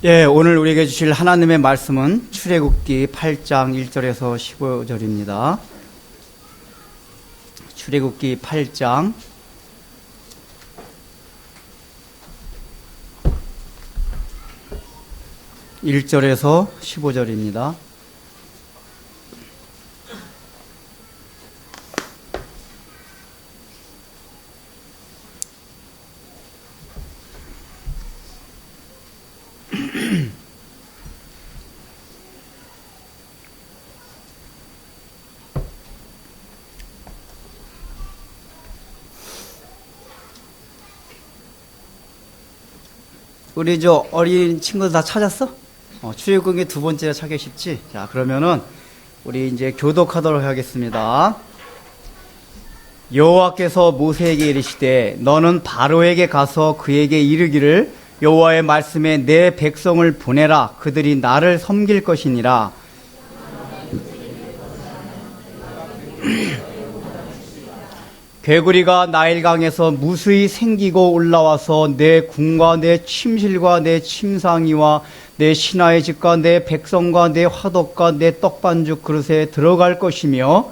예, 오늘 우리에게 주실 하나님의 말씀은 출애굽기 8장 1절에서 15절입니다. 출애굽기 8장 1절에서 15절입니다. 우리 저 어린 친구들 다 찾았어? 출애굽기 두 번째 찾기 쉽지? 자, 그러면은 우리 이제 교독하도록 하겠습니다. 여호와께서 모세에게 이르시되 너는 바로에게 가서 그에게 이르기를 여호와의 말씀에 내 백성을 보내라. 그들이 나를 섬길 것이니라. 개구리가 나일강에서 무수히 생기고 올라와서 내 궁과 내 침실과 내 침상이와 내 신하의 집과 내 백성과 내 화덕과 내 떡반죽 그릇에 들어갈 것이며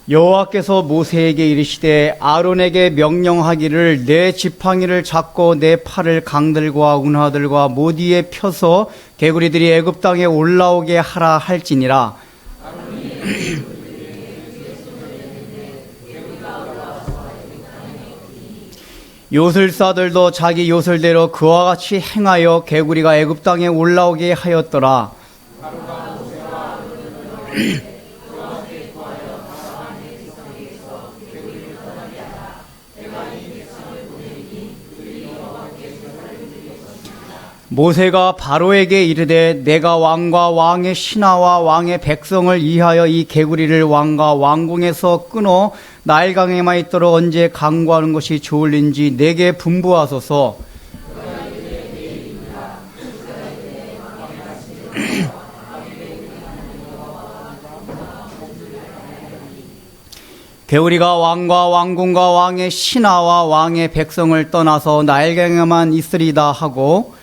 여호와께서 모세에게 이르시되 아론에게 명령하기를 내 지팡이를 잡고 내 팔을 강들과 운하들과 모디에 펴서 개구리들이 애굽 땅에 올라오게 하라 할지니라. 요술사들도 자기 요술대로 그와 같이 행하여 개구리가 애굽 땅에 올라오게 하였더라. 모세가 바로에게 이르되 내가 왕과 왕의 신하와 왕의 백성을 위하여 이 개구리를 왕과 왕궁에서 끊어 나일강에만 있도록 언제 강구하는 것이 좋을는지 내게 분부하소서. 개구리가 왕과 왕궁과 왕의 신하와 왕의 백성을 떠나서 나일강에만 있으리다 하고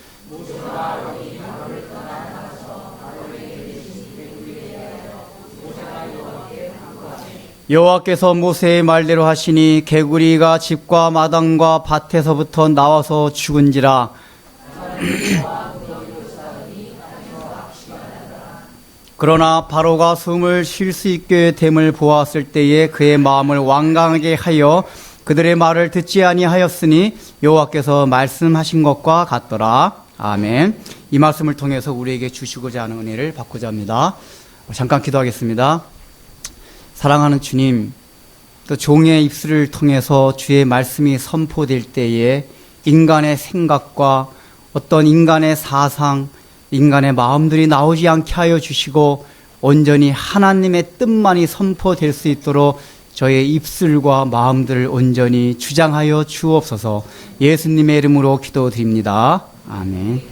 여호와께서 모세의 말대로 하시니 개구리가 집과 마당과 밭에서부터 나와서 죽은지라. 그러나 바로가 숨을 쉴 수 있게 됨을 보았을 때에 그의 마음을 완강하게 하여 그들의 말을 듣지 아니하였으니 여호와께서 말씀하신 것과 같더라. 아멘. 이 말씀을 통해서 우리에게 주시고자 하는 은혜를 받고자 합니다. 잠깐 기도하겠습니다. 사랑하는 주님, 또 종의 입술을 통해서 주의 말씀이 선포될 때에 인간의 생각과 어떤 인간의 사상, 인간의 마음들이 나오지 않게 하여 주시고 온전히 하나님의 뜻만이 선포될 수 있도록 저의 입술과 마음들을 온전히 주장하여 주옵소서. 예수님의 이름으로 기도드립니다. 아멘.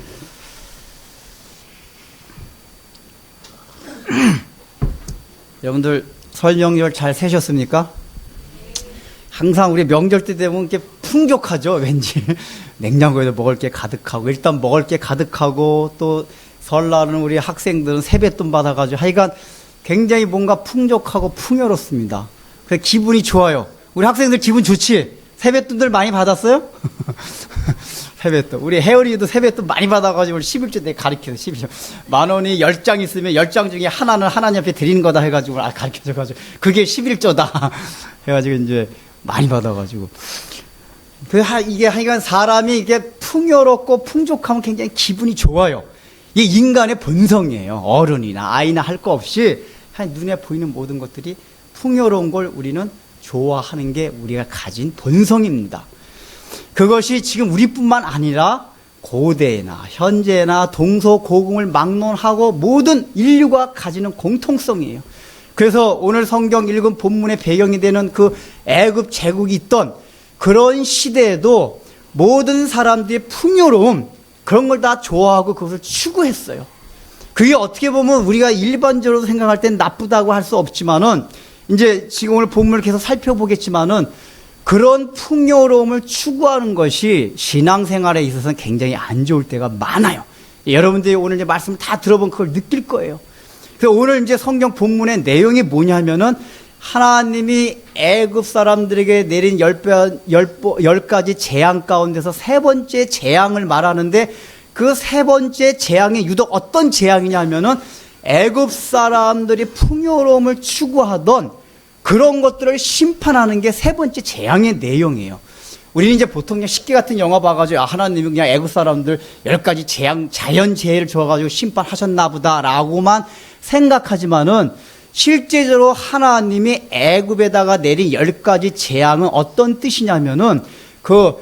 여러분들 설 명절 잘 새셨습니까? 항상 우리 명절 때 되면 이렇게 풍족하죠, 왠지. 냉장고에도 먹을 게 가득하고, 일단 먹을 게 가득하고, 또 설날은 우리 학생들은 세뱃돈 받아가지고, 하여간 굉장히 뭔가 풍족하고 풍요롭습니다. 그래서 기분이 좋아요. 우리 학생들 기분 좋지? 세뱃돈들 많이 받았어요? 세뱃돈. 우리 혜연이도 세뱃돈 많이 받아가지고 11조 때 가르쳐서 11조. 10,000원이 10장 있으면 10장 중에 하나는 하나님 앞에 드리는 거다 해가지고 가르쳐줘가지고 그게 11조다 해가지고 이제 많이 받아가지고. 이게 하여간 사람이 이게 풍요롭고 풍족하면 굉장히 기분이 좋아요. 이게 인간의 본성이에요. 어른이나 아이나 할 거 없이 눈에 보이는 모든 것들이 풍요로운 걸 우리는 좋아하는 게 우리가 가진 본성입니다. 그것이 지금 우리뿐만 아니라 고대나 현재나 동서고금을 막론하고 모든 인류가 가지는 공통성이에요. 그래서 오늘 성경 읽은 본문의 배경이 되는 그 애굽 제국이 있던 그런 시대에도 모든 사람들의 풍요로움 그런 걸 다 좋아하고 그것을 추구했어요. 그게 어떻게 보면 우리가 일반적으로 생각할 땐 나쁘다고 할 수 없지만은 이제 지금 오늘 본문을 계속 살펴보겠지만은 그런 풍요로움을 추구하는 것이 신앙생활에 있어서는 굉장히 안 좋을 때가 많아요. 여러분들이 오늘 이제 말씀을 다 들어본 그걸 느낄 거예요. 그래서 오늘 이제 성경 본문의 내용이 뭐냐면은 하나님이 애굽 사람들에게 내린 10가지 재앙 가운데서 세 번째 재앙을 말하는데 그 세 번째 재앙이 유독 어떤 재앙이냐면은 애굽 사람들이 풍요로움을 추구하던 그런 것들을 심판하는 게 세 번째 재앙의 내용이에요. 우리는 이제 보통 그냥 식기 같은 영화 봐가지고 하나님이 그냥 애굽 사람들 10가지 재앙, 자연재해를 줘가지고 심판하셨나 보다라고만 생각하지만은 실제적으로 하나님이 애굽에다가 내린 10가지 재앙은 어떤 뜻이냐면은 그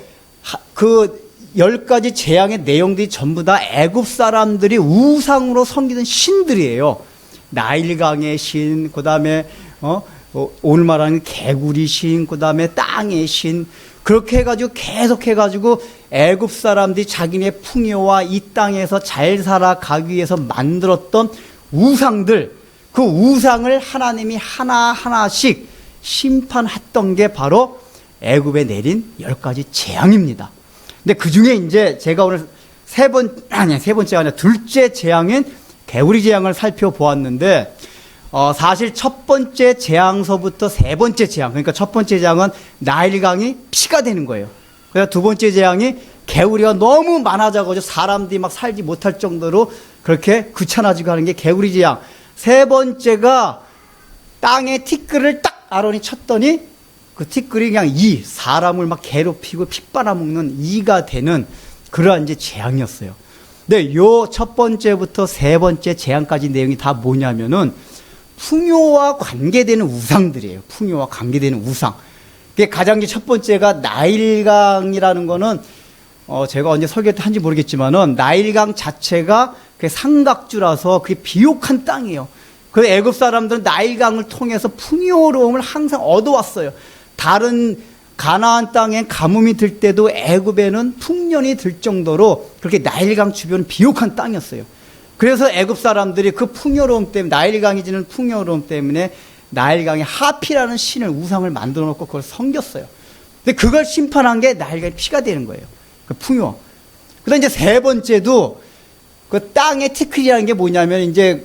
10가지 재앙의 내용들이 전부 다 애굽 사람들이 우상으로 섬기던 신들이에요. 나일강의 신, 그 다음에 오늘 말하는 개구리 신, 그 다음에 땅의 신, 그렇게 해가지고 계속 해가지고 애굽 사람들이 자기네 풍요와 이 땅에서 잘 살아가기 위해서 만들었던 우상들, 그 우상을 하나님이 하나하나씩 심판했던 게 바로 애굽에 내린 10가지 재앙입니다. 근데 그 중에 이제 제가 오늘 세 번째가 아니라 둘째 재앙인 개구리 재앙을 살펴보았는데, 사실 첫 번째 재앙서부터 세 번째 재앙, 그러니까 첫 번째 재앙은 나일강이 피가 되는 거예요. 그래서 두 번째 재앙이 개구리가 너무 많아져가지고 사람들이 막 살지 못할 정도로 그렇게 귀찮아지고 하는 게 개구리 재앙. 세 번째가 땅에 티끌을 딱 아론이 쳤더니 그 티끌이 그냥 사람을 막 괴롭히고 피 빨아먹는 이가 되는 그러한 이제 재앙이었어요. 근데 요 첫 번째부터 세 번째 재앙까지 내용이 다 뭐냐면은 풍요와 관계되는 우상들이에요. 풍요와 관계되는 우상. 그게 가장 첫 번째가 나일강이라는 거는 제가 언제 설교 때 한지 모르겠지만은 나일강 자체가 그 삼각주라서 그게 비옥한 땅이에요. 그 애굽 사람들은 나일강을 통해서 풍요로움을 항상 얻어왔어요. 다른 가나안 땅에 가뭄이 들 때도 애굽에는 풍년이 들 정도로 그렇게 나일강 주변은 비옥한 땅이었어요. 그래서 애굽 사람들이 그 풍요로움 때문에, 나일강이 주는 풍요로움 때문에 나일강에 하피라는 신을 우상을 만들어 놓고 그걸 섬겼어요. 근데 그걸 심판한 게 나일강의 피가 되는 거예요. 그 풍요. 그다음 이제 세 번째도 그 땅의 티끌이라는 게 뭐냐면 이제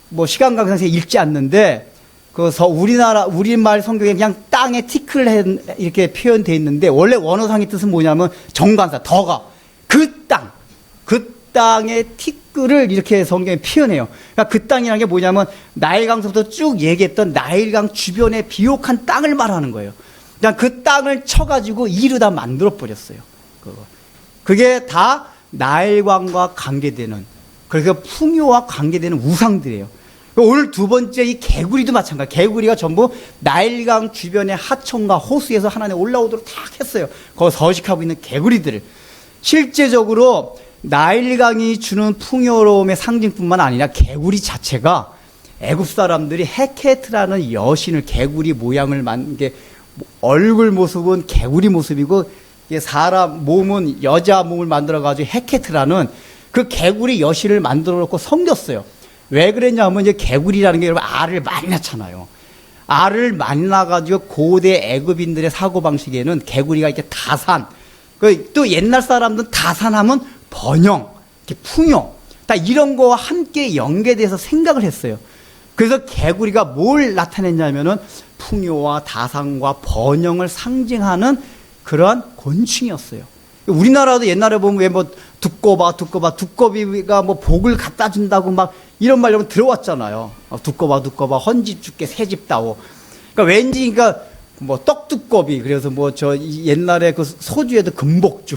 뭐 시간 관계상 읽지 않는데 우리말 성경에 그냥 땅에 티끌 이렇게 표현되어 있는데 원래 원어상의 뜻은 뭐냐면 정관사, 덕아. 그 땅의 티끌을 이렇게 성경에 표현해요. 그러니까 그 땅이라는 게 뭐냐면 나일강서부터 쭉 얘기했던 나일강 주변의 비옥한 땅을 말하는 거예요. 그냥 그 땅을 쳐가지고 이루 다 만들어버렸어요. 그게 다 나일강과 관계되는, 그래서 풍요와 관계되는 우상들이에요. 오늘 두 번째 이 개구리도 마찬가지. 개구리가 전부 나일강 주변의 하천과 호수에서 하나님 올라오도록 다 했어요. 거기 서식하고 있는 개구리들을. 실제적으로 나일강이 주는 풍요로움의 상징뿐만 아니라 개구리 자체가 애굽 사람들이 헤케트라는 여신을, 개구리 모양을 만든 게 얼굴 모습은 개구리 모습이고 사람 몸은 여자 몸을 만들어가지고 헤케트라는 그 개구리 여신을 만들어 놓고 섬겼어요. 왜 그랬냐면 이제 개구리라는 게 여러분 알을 많이 낳잖아요. 알을 많이 낳아가지고 고대 애굽인들의 사고방식에는 개구리가 이렇게 다산, 또 옛날 사람들은 다산하면 번영, 이렇게 풍요, 다 이런 거와 함께 연계돼서 생각을 했어요. 그래서 개구리가 뭘 나타냈냐면은 풍요와 다산과 번영을 상징하는 그러한 곤충이었어요. 우리나라도 옛날에 보면 왜 뭐 두꺼비가 뭐 복을 갖다 준다고 막 이런 말 여러분 들어왔잖아요. 두꺼봐 헌집 주께 새집 따오. 그러니까 왠지 그러니까 뭐 떡두꺼비, 그래서 뭐 저 옛날에 그 소주에도 금복주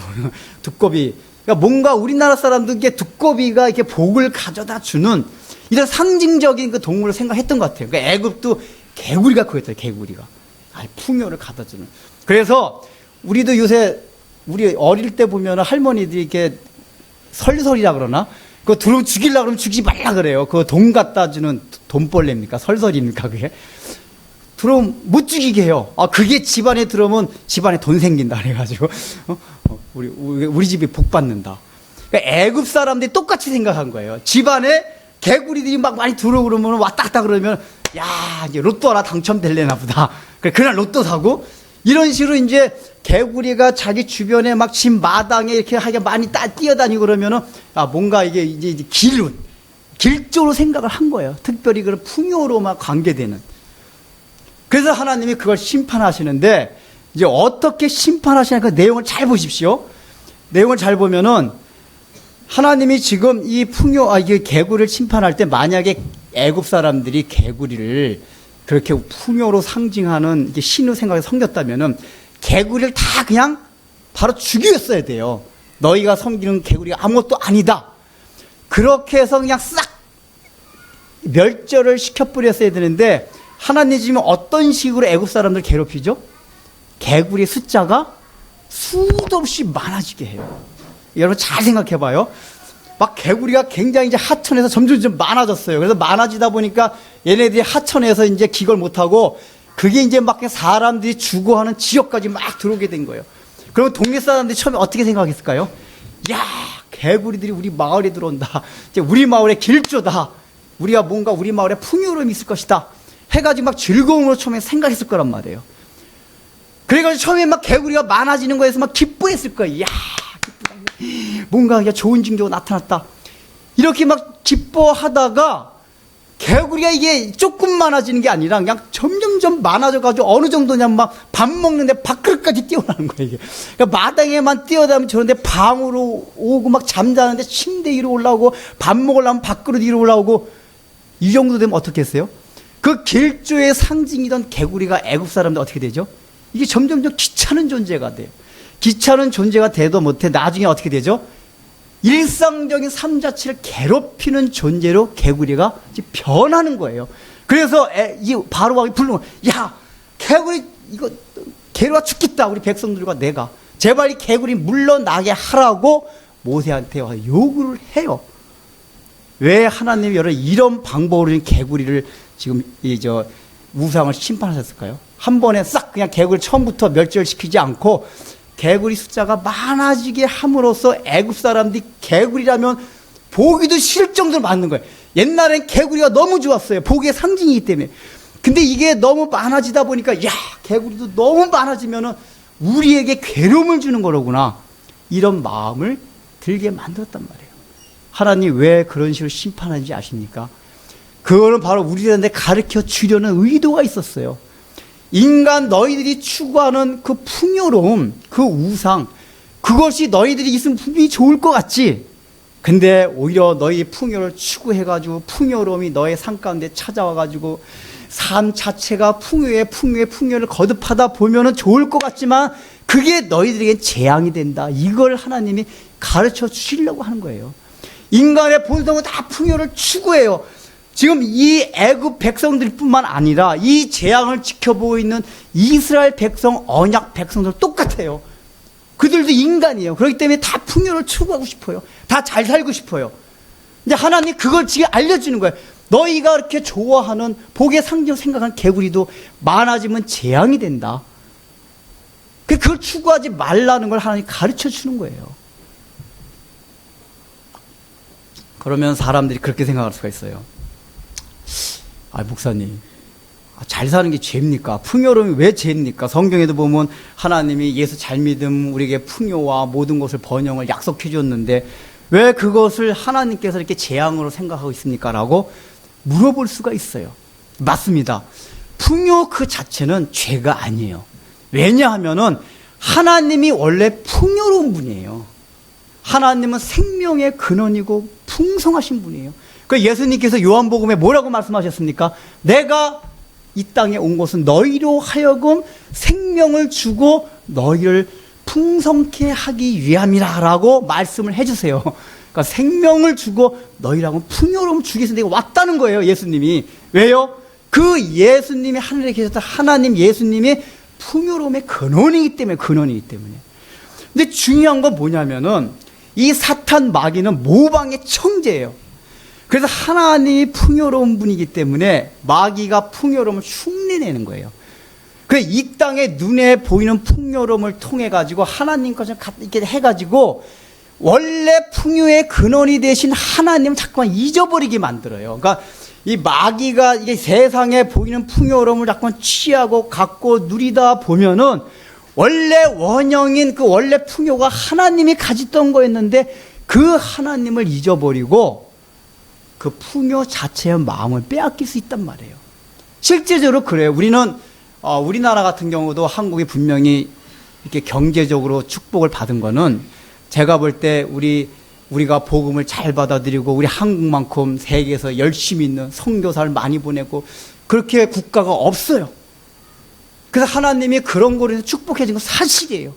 두꺼비. 그러니까 뭔가 우리나라 사람들 게 두꺼비가 이렇게 복을 가져다 주는 이런 상징적인 그 동물을 생각했던 것 같아요. 그러니까 애굽도 개구리가 그랬어요. 개구리가 풍요를 갖다 주는. 그래서 우리도 요새 우리 어릴 때 보면 할머니들이 이렇게 설설이라 그러나? 그거 들어오면 죽이려고 그러면 죽이지 말라 그래요. 그거 돈 갖다 주는 돈벌레입니까? 설설입니까? 그게? 들어오면 못 죽이게 해요. 그게 집안에 들어오면 집안에 돈 생긴다. 그래가지고, 우리 집이 복 받는다. 그러니까 애굽 사람들이 똑같이 생각한 거예요. 집안에 개구리들이 막 많이 들어오고 그러면 왔다 갔다 그러면, 야, 이제 로또 하나 당첨될래나 보다. 그래, 그날 로또 사고, 이런 식으로 이제 개구리가 자기 주변에 막 집 마당에 이렇게 하게 많이 뛰어다니고 그러면은, 뭔가 이게 이제 길적으로 생각을 한 거예요. 특별히 그런 풍요로만 관계되는. 그래서 하나님이 그걸 심판하시는데, 이제 어떻게 심판하시는가 그 내용을 잘 보십시오. 내용을 잘 보면은, 하나님이 지금 이 이게 개구리를 심판할 때 만약에 애굽 사람들이 개구리를 그렇게 풍요로 상징하는 이게 신의 생각에 섬겼다면은 개구리를 다 그냥 바로 죽였어야 돼요. 너희가 섬기는 개구리가 아무것도 아니다. 그렇게 해서 그냥 싹 멸절을 시켜버렸어야 되는데 하나님 지금 어떤 식으로 애굽 사람들 괴롭히죠? 개구리 숫자가 수도 없이 많아지게 해요. 여러분 잘 생각해 봐요. 막 개구리가 굉장히 이제 하천에서 점점 많아졌어요. 그래서 많아지다 보니까 얘네들이 하천에서 이제 기걸 못하고 그게 이제 막 사람들이 주거하는 지역까지 막 들어오게 된 거예요. 그러면 동네 사람들이 처음에 어떻게 생각했을까요? 야, 개구리들이 우리 마을에 들어온다. 이제 우리 마을의 길조다. 우리가 뭔가 우리 마을에 풍요로움이 있을 것이다. 해가지고 막 즐거움으로 처음에 생각했을 거란 말이에요. 그래가지고 처음에 막 개구리가 많아지는 거에서 막 기뻐했을 거예요. 야, 기쁘다. 뭔가 좋은 징조가 나타났다. 이렇게 막 기뻐하다가 개구리가 이게 조금 많아지는 게 아니라 그냥 점점점 많아져가지고 어느 정도냐면 막 밥 먹는데 밥그릇까지 뛰어나는 거예요, 이게. 그러니까 마당에만 뛰어다니면 저런데 방으로 오고 막 잠자는데 침대 위로 올라오고 밥 먹으려면 밥그릇 위로 올라오고 이 정도 되면 어떻게 했어요? 그 길조의 상징이던 개구리가 애굽 사람들 어떻게 되죠? 이게 점점점 귀찮은 존재가 돼요. 귀찮은 존재가 돼도 못해 나중에 어떻게 되죠? 일상적인 삶 자체를 괴롭히는 존재로 개구리가 변하는 거예요. 그래서 이 바로왕이 부르는 거예요. 야, 개구리 이거 개구리가 죽겠다. 우리 백성들과 내가 제발 이 개구리 물러나게 하라고 모세한테 와서 요구를 해요. 왜 하나님이 이런 방법으로 개구리를 지금 우상을 심판하셨을까요? 한 번에 싹 그냥 개구리 처음부터 멸절시키지 않고 개구리 숫자가 많아지게 함으로써 애굽 사람들이 개구리라면 보기도 싫을 정도로 많은 거예요. 옛날엔 개구리가 너무 좋았어요. 복의 상징이기 때문에. 근데 이게 너무 많아지다 보니까 야, 개구리도 너무 많아지면은 우리에게 괴로움을 주는 거로구나. 이런 마음을 들게 만들었단 말이에요. 하나님 왜 그런 식으로 심판하는지 아십니까? 그거는 바로 우리들한테 가르쳐 주려는 의도가 있었어요. 인간 너희들이 추구하는 그 풍요로움, 그 우상, 그것이 너희들이 있으면 분명히 좋을 것 같지. 근데 오히려 너희 풍요를 추구해가지고 풍요로움이 너의 삶 가운데 찾아와가지고 삶 자체가 풍요를 거듭하다 보면은 좋을 것 같지만 그게 너희들에게 재앙이 된다. 이걸 하나님이 가르쳐 주시려고 하는 거예요. 인간의 본성은 다 풍요를 추구해요. 지금 이 애굽 백성들뿐만 아니라 이 재앙을 지켜보고 있는 이스라엘 백성, 언약 백성들 똑같아요. 그들도 인간이에요. 그렇기 때문에 다 풍요를 추구하고 싶어요. 다 잘 살고 싶어요. 근데 하나님 그걸 지금 알려주는 거예요. 너희가 이렇게 좋아하는 복의 상징 생각하는 개구리도 많아지면 재앙이 된다. 그걸 추구하지 말라는 걸 하나님 가르쳐 주는 거예요. 그러면 사람들이 그렇게 생각할 수가 있어요. 목사님, 잘 사는 게 죄입니까? 풍요로움이 왜 죄입니까? 성경에도 보면 하나님이 예수 잘 믿음 우리에게 풍요와 모든 것을 번영을 약속해 줬는데 왜 그것을 하나님께서 이렇게 재앙으로 생각하고 있습니까? 라고 물어볼 수가 있어요. 맞습니다. 풍요 그 자체는 죄가 아니에요. 왜냐하면은 하나님이 원래 풍요로운 분이에요. 하나님은 생명의 근원이고 풍성하신 분이에요. 그 예수님께서 요한복음에 뭐라고 말씀하셨습니까? 내가 이 땅에 온 것은 너희로 하여금 생명을 주고 너희를 풍성케 하기 위함이라 라고 말씀을 해주세요. 그러니까 생명을 주고 너희라고 풍요로움 주기 위해서 내가 왔다는 거예요. 예수님이. 왜요? 그 예수님이 하늘에 계셨던 하나님 예수님이 풍요로움의 근원이기 때문에. 근데 중요한 건 뭐냐면은 이 사탄 마귀는 모방의 청재예요. 그래서 하나님이 풍요로운 분이기 때문에 마귀가 풍요로움을 흉내내는 거예요. 그래서 이 땅에 눈에 보이는 풍요로움을 통해 가지고 하나님과 이렇게 해가지고 원래 풍요의 근원이 되신 하나님을 자꾸만 잊어버리게 만들어요. 그러니까 이 마귀가 이게 세상에 보이는 풍요로움을 자꾸 취하고 갖고 누리다 보면은 원래 원형인 그 원래 풍요가 하나님이 가졌던 거였는데 그 하나님을 잊어버리고 그 풍요 자체의 마음을 빼앗길 수 있단 말이에요. 실제적으로 그래요. 우리는 우리나라 같은 경우도 한국이 분명히 이렇게 경제적으로 축복을 받은 거는 제가 볼 때 우리가 복음을 잘 받아들이고 우리 한국만큼 세계에서 열심히 있는 선교사를 많이 보내고 그렇게 국가가 없어요. 그래서 하나님이 그런 거로 해서 축복해 준 건 사실이에요.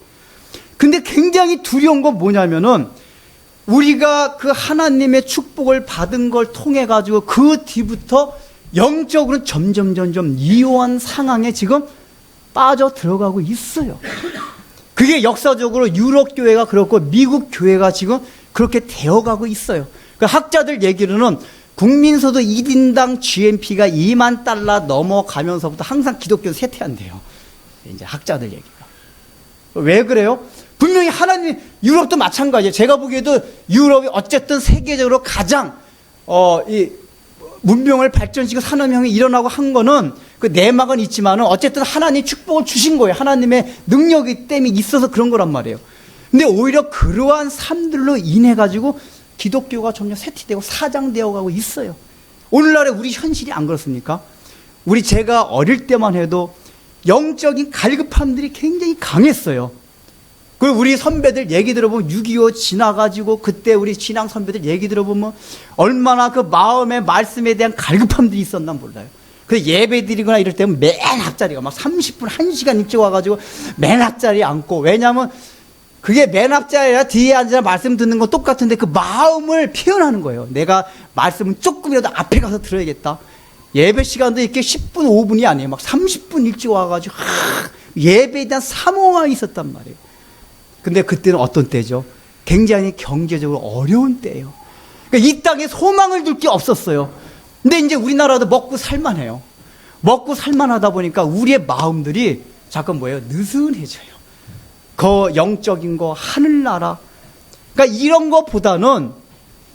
근데 굉장히 두려운 건 뭐냐면은 우리가 그 하나님의 축복을 받은 걸 통해 가지고 그 뒤부터 영적으로 점점 이용한 상황에 지금 빠져 들어가고 있어요. 그게 역사적으로 유럽 교회가 그렇고 미국 교회가 지금 그렇게 되어가고 있어요. 그 학자들 얘기로는 국민소득 1인당 GNP가 2만 달러 넘어가면서부터 항상 기독교 쇠퇴한대요. 이제 학자들 얘기가. 왜 그래요? 분명히 하나님, 유럽도 마찬가지예요. 제가 보기에도 유럽이 어쨌든 세계적으로 가장 이 문명을 발전시키고 산업혁명이 일어나고 한 거는 그 내막은 있지만은 어쨌든 하나님 축복을 주신 거예요. 하나님의 능력이 때문에 있어서 그런 거란 말이에요. 근데 오히려 그러한 삶들로 인해 가지고 기독교가 점점 쇠퇴되고 사장되어 가고 있어요. 오늘날의 우리 현실이 안 그렇습니까? 제가 어릴 때만 해도 영적인 갈급함들이 굉장히 강했어요. 그리고 우리 선배들 얘기 들어보면 6.25 지나가지고 그때 우리 신앙 선배들 얘기 들어보면 얼마나 그 마음의 말씀에 대한 갈급함들이 있었나 몰라요. 그 예배 드리거나 이럴 때면 맨 앞자리가 막 30분, 1시간 일찍 와가지고 맨 앞자리에 앉고, 왜냐하면 그게 맨 앞자리라 뒤에 앉아 말씀 듣는 건 똑같은데 그 마음을 표현하는 거예요. 내가 말씀은 조금이라도 앞에 가서 들어야겠다. 예배 시간도 이렇게 10분, 5분이 아니에요. 막 30분 일찍 와가지고 예배에 대한 사모가 있었단 말이에요. 근데 그때는 어떤 때죠? 굉장히 경제적으로 어려운 때예요. 그러니까 이 땅에 소망을 둘 게 없었어요. 근데 이제 우리나라도 먹고 살만해요. 먹고 살만하다 보니까 우리의 마음들이 잠깐 뭐예요? 느슨해져요. 그 영적인 거, 하늘나라. 그러니까 이런 거보다는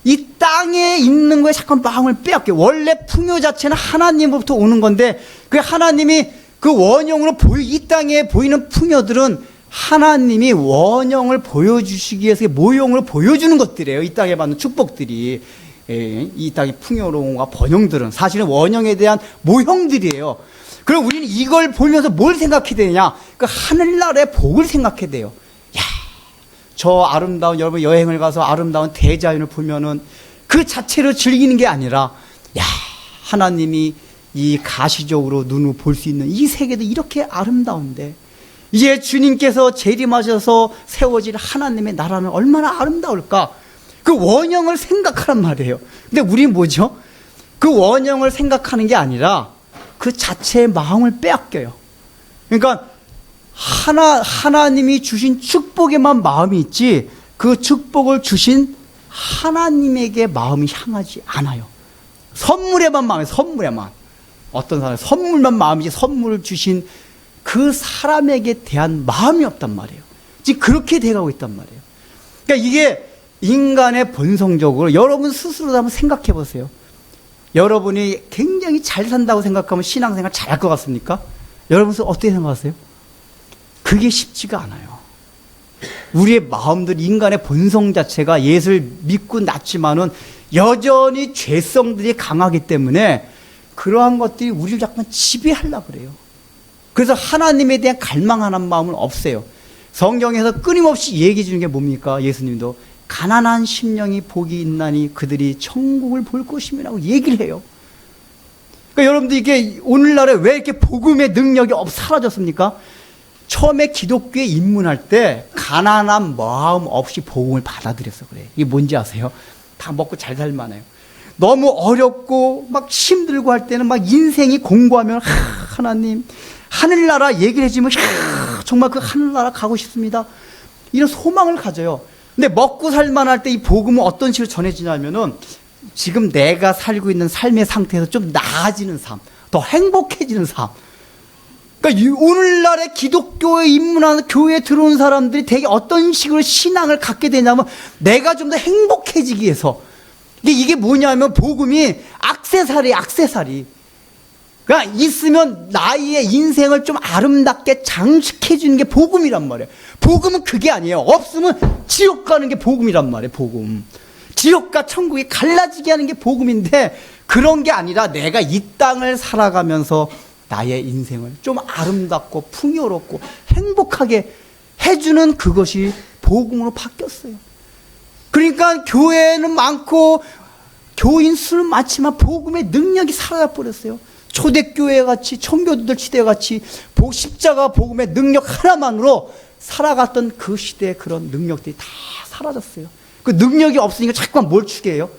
이 땅에 있는 거에 잠깐 마음을 빼앗겨요. 원래 풍요 자체는 하나님으로부터 오는 건데 그 하나님이 그 원형으로 이 땅에 보이는 풍요들은 하나님이 원형을 보여주시기 위해서 모형으로 보여주는 것들이에요. 이 땅에 받는 축복들이. 이 땅의 풍요로움과 번영들은 사실은 원형에 대한 모형들이에요. 그럼 우리는 이걸 보면서 뭘 생각해야 되냐? 그 하늘나라의 복을 생각해야 돼요. 야, 저 아름다운, 여러분 여행을 가서 아름다운 대자연을 보면은 그 자체로 즐기는 게 아니라, 야, 하나님이 이 가시적으로 눈으로 볼 수 있는 이 세계도 이렇게 아름다운데, 이제 주님께서 재림하셔서 세워질 하나님의 나라는 얼마나 아름다울까? 그 원형을 생각하란 말이에요. 근데 우리는 뭐죠? 그 원형을 생각하는 게 아니라 그 자체의 마음을 빼앗겨요. 그러니까 하나님이 주신 축복에만 마음이 있지 그 축복을 주신 하나님에게 마음이 향하지 않아요. 선물에만 마음이, 선물에만. 어떤 사람 선물만 마음이지 선물을 주신 그 사람에게 대한 마음이 없단 말이에요. 지금 그렇게 돼가고 있단 말이에요. 그러니까 이게 인간의 본성적으로 여러분 스스로도 한번 생각해 보세요. 여러분이 굉장히 잘 산다고 생각하면 신앙생활 잘할 것 같습니까? 여러분 어떻게 생각하세요? 그게 쉽지가 않아요. 우리의 마음들, 인간의 본성 자체가 예수를 믿고 났지만은 여전히 죄성들이 강하기 때문에 그러한 것들이 우리를 약간 지배하려고 그래요. 그래서 하나님에 대한 갈망하는 마음은 없어요. 성경에서 끊임없이 얘기해 주는 게 뭡니까? 예수님도 가난한 심령이 복이 있나니 그들이 천국을 볼 것임이라고 얘기를 해요. 그러니까 여러분들 이게 오늘날에 왜 이렇게 복음의 능력이 사라졌습니까? 처음에 기독교에 입문할 때 가난한 마음 없이 복음을 받아들여서 그래요. 이게 뭔지 아세요? 다 먹고 잘 살만해요. 너무 어렵고 막 힘들고 할 때는 막 인생이 공부하면 하나님 하늘나라 얘기를 해주면 정말 그 하늘나라 가고 싶습니다. 이런 소망을 가져요. 근데 먹고 살만할 때 이 복음은 어떤 식으로 전해지냐면은 지금 내가 살고 있는 삶의 상태에서 좀 나아지는 삶, 더 행복해지는 삶. 그러니까 오늘날의 기독교에 입문하는 교회에 들어온 사람들이 되게 어떤 식으로 신앙을 갖게 되냐면 내가 좀 더 행복해지기 위해서 이게 뭐냐면 복음이 액세서리. 그러니까 있으면 나의 인생을 좀 아름답게 장식해 주는 게 복음이란 말이에요. 복음은 그게 아니에요. 없으면 지옥 가는 게 복음이란 말이에요. 복음. 지옥과 천국이 갈라지게 하는 게 복음인데 그런 게 아니라 내가 이 땅을 살아가면서 나의 인생을 좀 아름답고 풍요롭고 행복하게 해주는 그것이 복음으로 바뀌었어요. 그러니까 교회는 많고 교인 수는 많지만 복음의 능력이 사라져버렸어요. 초대교회 같이 청교도들 시대 같이 십자가 복음의 능력 하나만으로 살아갔던 그 시대의 그런 능력들이 다 사라졌어요. 그 능력이 없으니까 자꾸만 뭘 추구해요?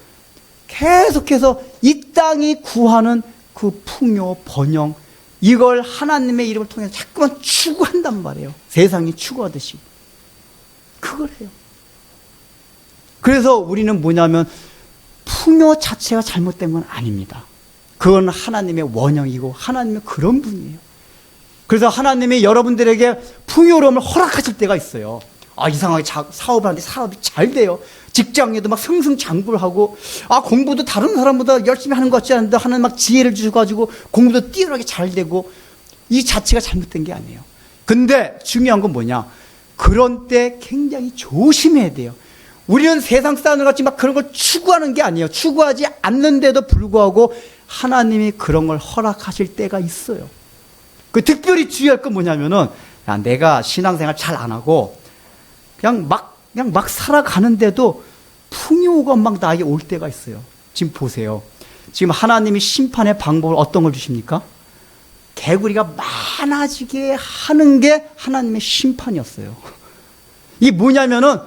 계속해서 이 땅이 구하는 그 풍요, 번영, 이걸 하나님의 이름을 통해서 자꾸만 추구한단 말이에요. 세상이 추구하듯이. 그걸 해요. 그래서 우리는 뭐냐면 풍요 자체가 잘못된 건 아닙니다. 그건 하나님의 원형이고 하나님의 그런 분이에요. 그래서 하나님이 여러분들에게 풍요로움을 허락하실 때가 있어요. 이상하게 사업을 하는데 사업이 잘 돼요. 직장에도 막 승승장구하고 공부도 다른 사람보다 열심히 하는 것 같지 않은데 하나님 막 지혜를 주셔가지고 공부도 뛰어나게 잘 되고 이 자체가 잘못된 게 아니에요. 근데 중요한 건 뭐냐? 그런 때 굉장히 조심해야 돼요. 우리는 세상 사람들 같이 막 그런 걸 추구하는 게 아니에요. 추구하지 않는데도 불구하고 하나님이 그런 걸 허락하실 때가 있어요. 그 특별히 주의할 건 뭐냐면은 내가 신앙생활 잘 안 하고 그냥 막 살아가는데도 풍요가 막 나에게 올 때가 있어요. 지금 보세요. 지금 하나님이 심판의 방법을 어떤 걸 주십니까? 개구리가 많아지게 하는 게 하나님의 심판이었어요. 이게 뭐냐면은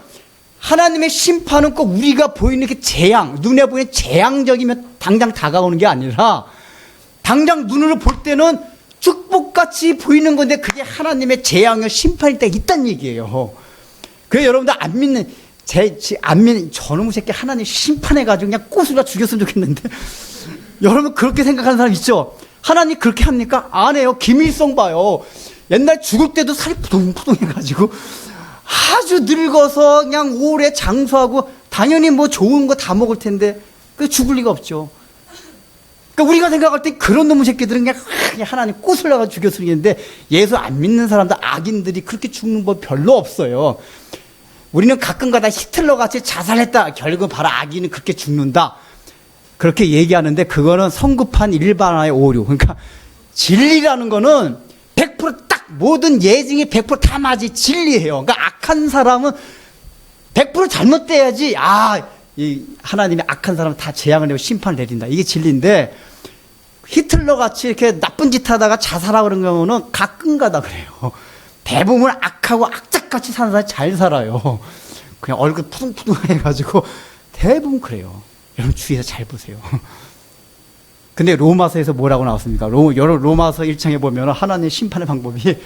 하나님의 심판은 꼭 우리가 보이는 그 재앙, 눈에 보이는 재앙적이면 당장 다가오는 게 아니라 당장 눈으로 볼 때는 축복같이 보이는 건데 그게 하나님의 재앙의 심판일 때가 있다는 얘기예요. 그래서 여러분들 안 믿는 저놈의 새끼 하나님 심판해가지고 그냥 꼬수라 죽였으면 좋겠는데 여러분 그렇게 생각하는 사람 있죠? 하나님 그렇게 합니까? 안 해요. 김일성 봐요. 옛날 죽을 때도 살이 푸둥푸둥 해가지고 아주 늙어서 그냥 오래 장수하고 당연히 뭐 좋은 거 다 먹을 텐데 그 죽을 리가 없죠. 그러니까 우리가 생각할 때 그런 놈의 새끼들은 그냥 하나님 꼬슬려가 죽였으겠는데 예수 안 믿는 사람들 악인들이 그렇게 죽는 법 별로 없어요. 우리는 가끔가다 히틀러 같이 자살했다. 결국은 바로 악인은 그렇게 죽는다. 그렇게 얘기하는데 그거는 성급한 일반화의 오류. 그러니까 진리라는 거는 100% 모든 예증이 100% 다 맞이 진리예요. 그러니까 악한 사람은 100% 잘못돼야지 이 하나님이 악한 사람은 다 재앙을 내고 심판을 내린다. 이게 진리인데 히틀러 같이 이렇게 나쁜 짓 하다가 자살하고 그런 경우는 가끔가다 그래요. 대부분 악하고 악착같이 사는 사람이 잘 살아요. 그냥 얼굴 푸둥푸둥 해가지고 대부분 그래요. 여러분 주위에서 잘 보세요. 근데 로마서에서 뭐라고 나왔습니까? 로마서 1장에 보면 하나님의 심판의 방법이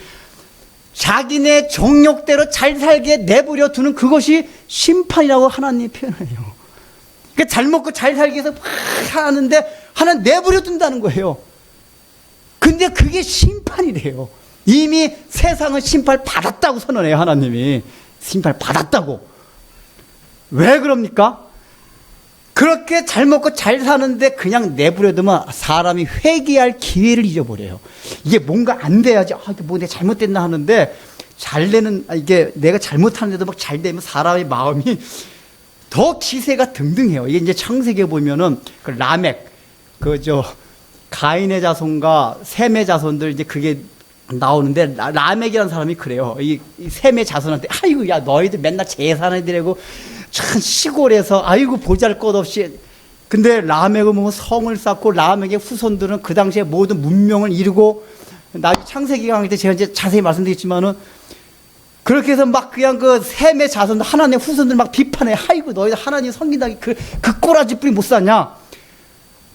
자기네 정욕대로 잘 살게 내버려 두는 그것이 심판이라고 하나님이 표현해요. 그러니까 잘 먹고 잘 살기 위해서 막 하는데 하나님 내버려 둔다는 거예요. 근데 그게 심판이래요. 이미 세상은 심판을 받았다고 선언해요. 하나님이 심판을 받았다고. 왜 그럽니까? 그렇게 잘 먹고 잘 사는데 그냥 내버려두면 사람이 회개할 기회를 잃어버려요. 이게 뭔가 안 돼야지, 이게 뭐 내가 잘못됐나 하는데, 이게 내가 잘못하는데도 막 잘 되면 사람의 마음이 더 기세가 등등해요. 이게 이제 창세기에 보면은, 라멕, 가인의 자손과 셈의 자손들, 이제 그게 나오는데, 라멕이라는 사람이 그래요. 이 셈의 자손한테, 야, 너희들 맨날 제사나 드리고, 참 시골에서 보잘것없이 근데 라멕은 뭐 성을 쌓고 라멕의 후손들은 그 당시에 모든 문명을 이루고 나중에 창세기 강의 때 제가 이제 자세히 말씀드리겠지만은 그렇게 해서 막 그냥 그 셈의 자손들 하나님의 후손들 막 비판해. 너희들 하나님 섬긴다기 그 꼬라지 뿌리 못 사냐.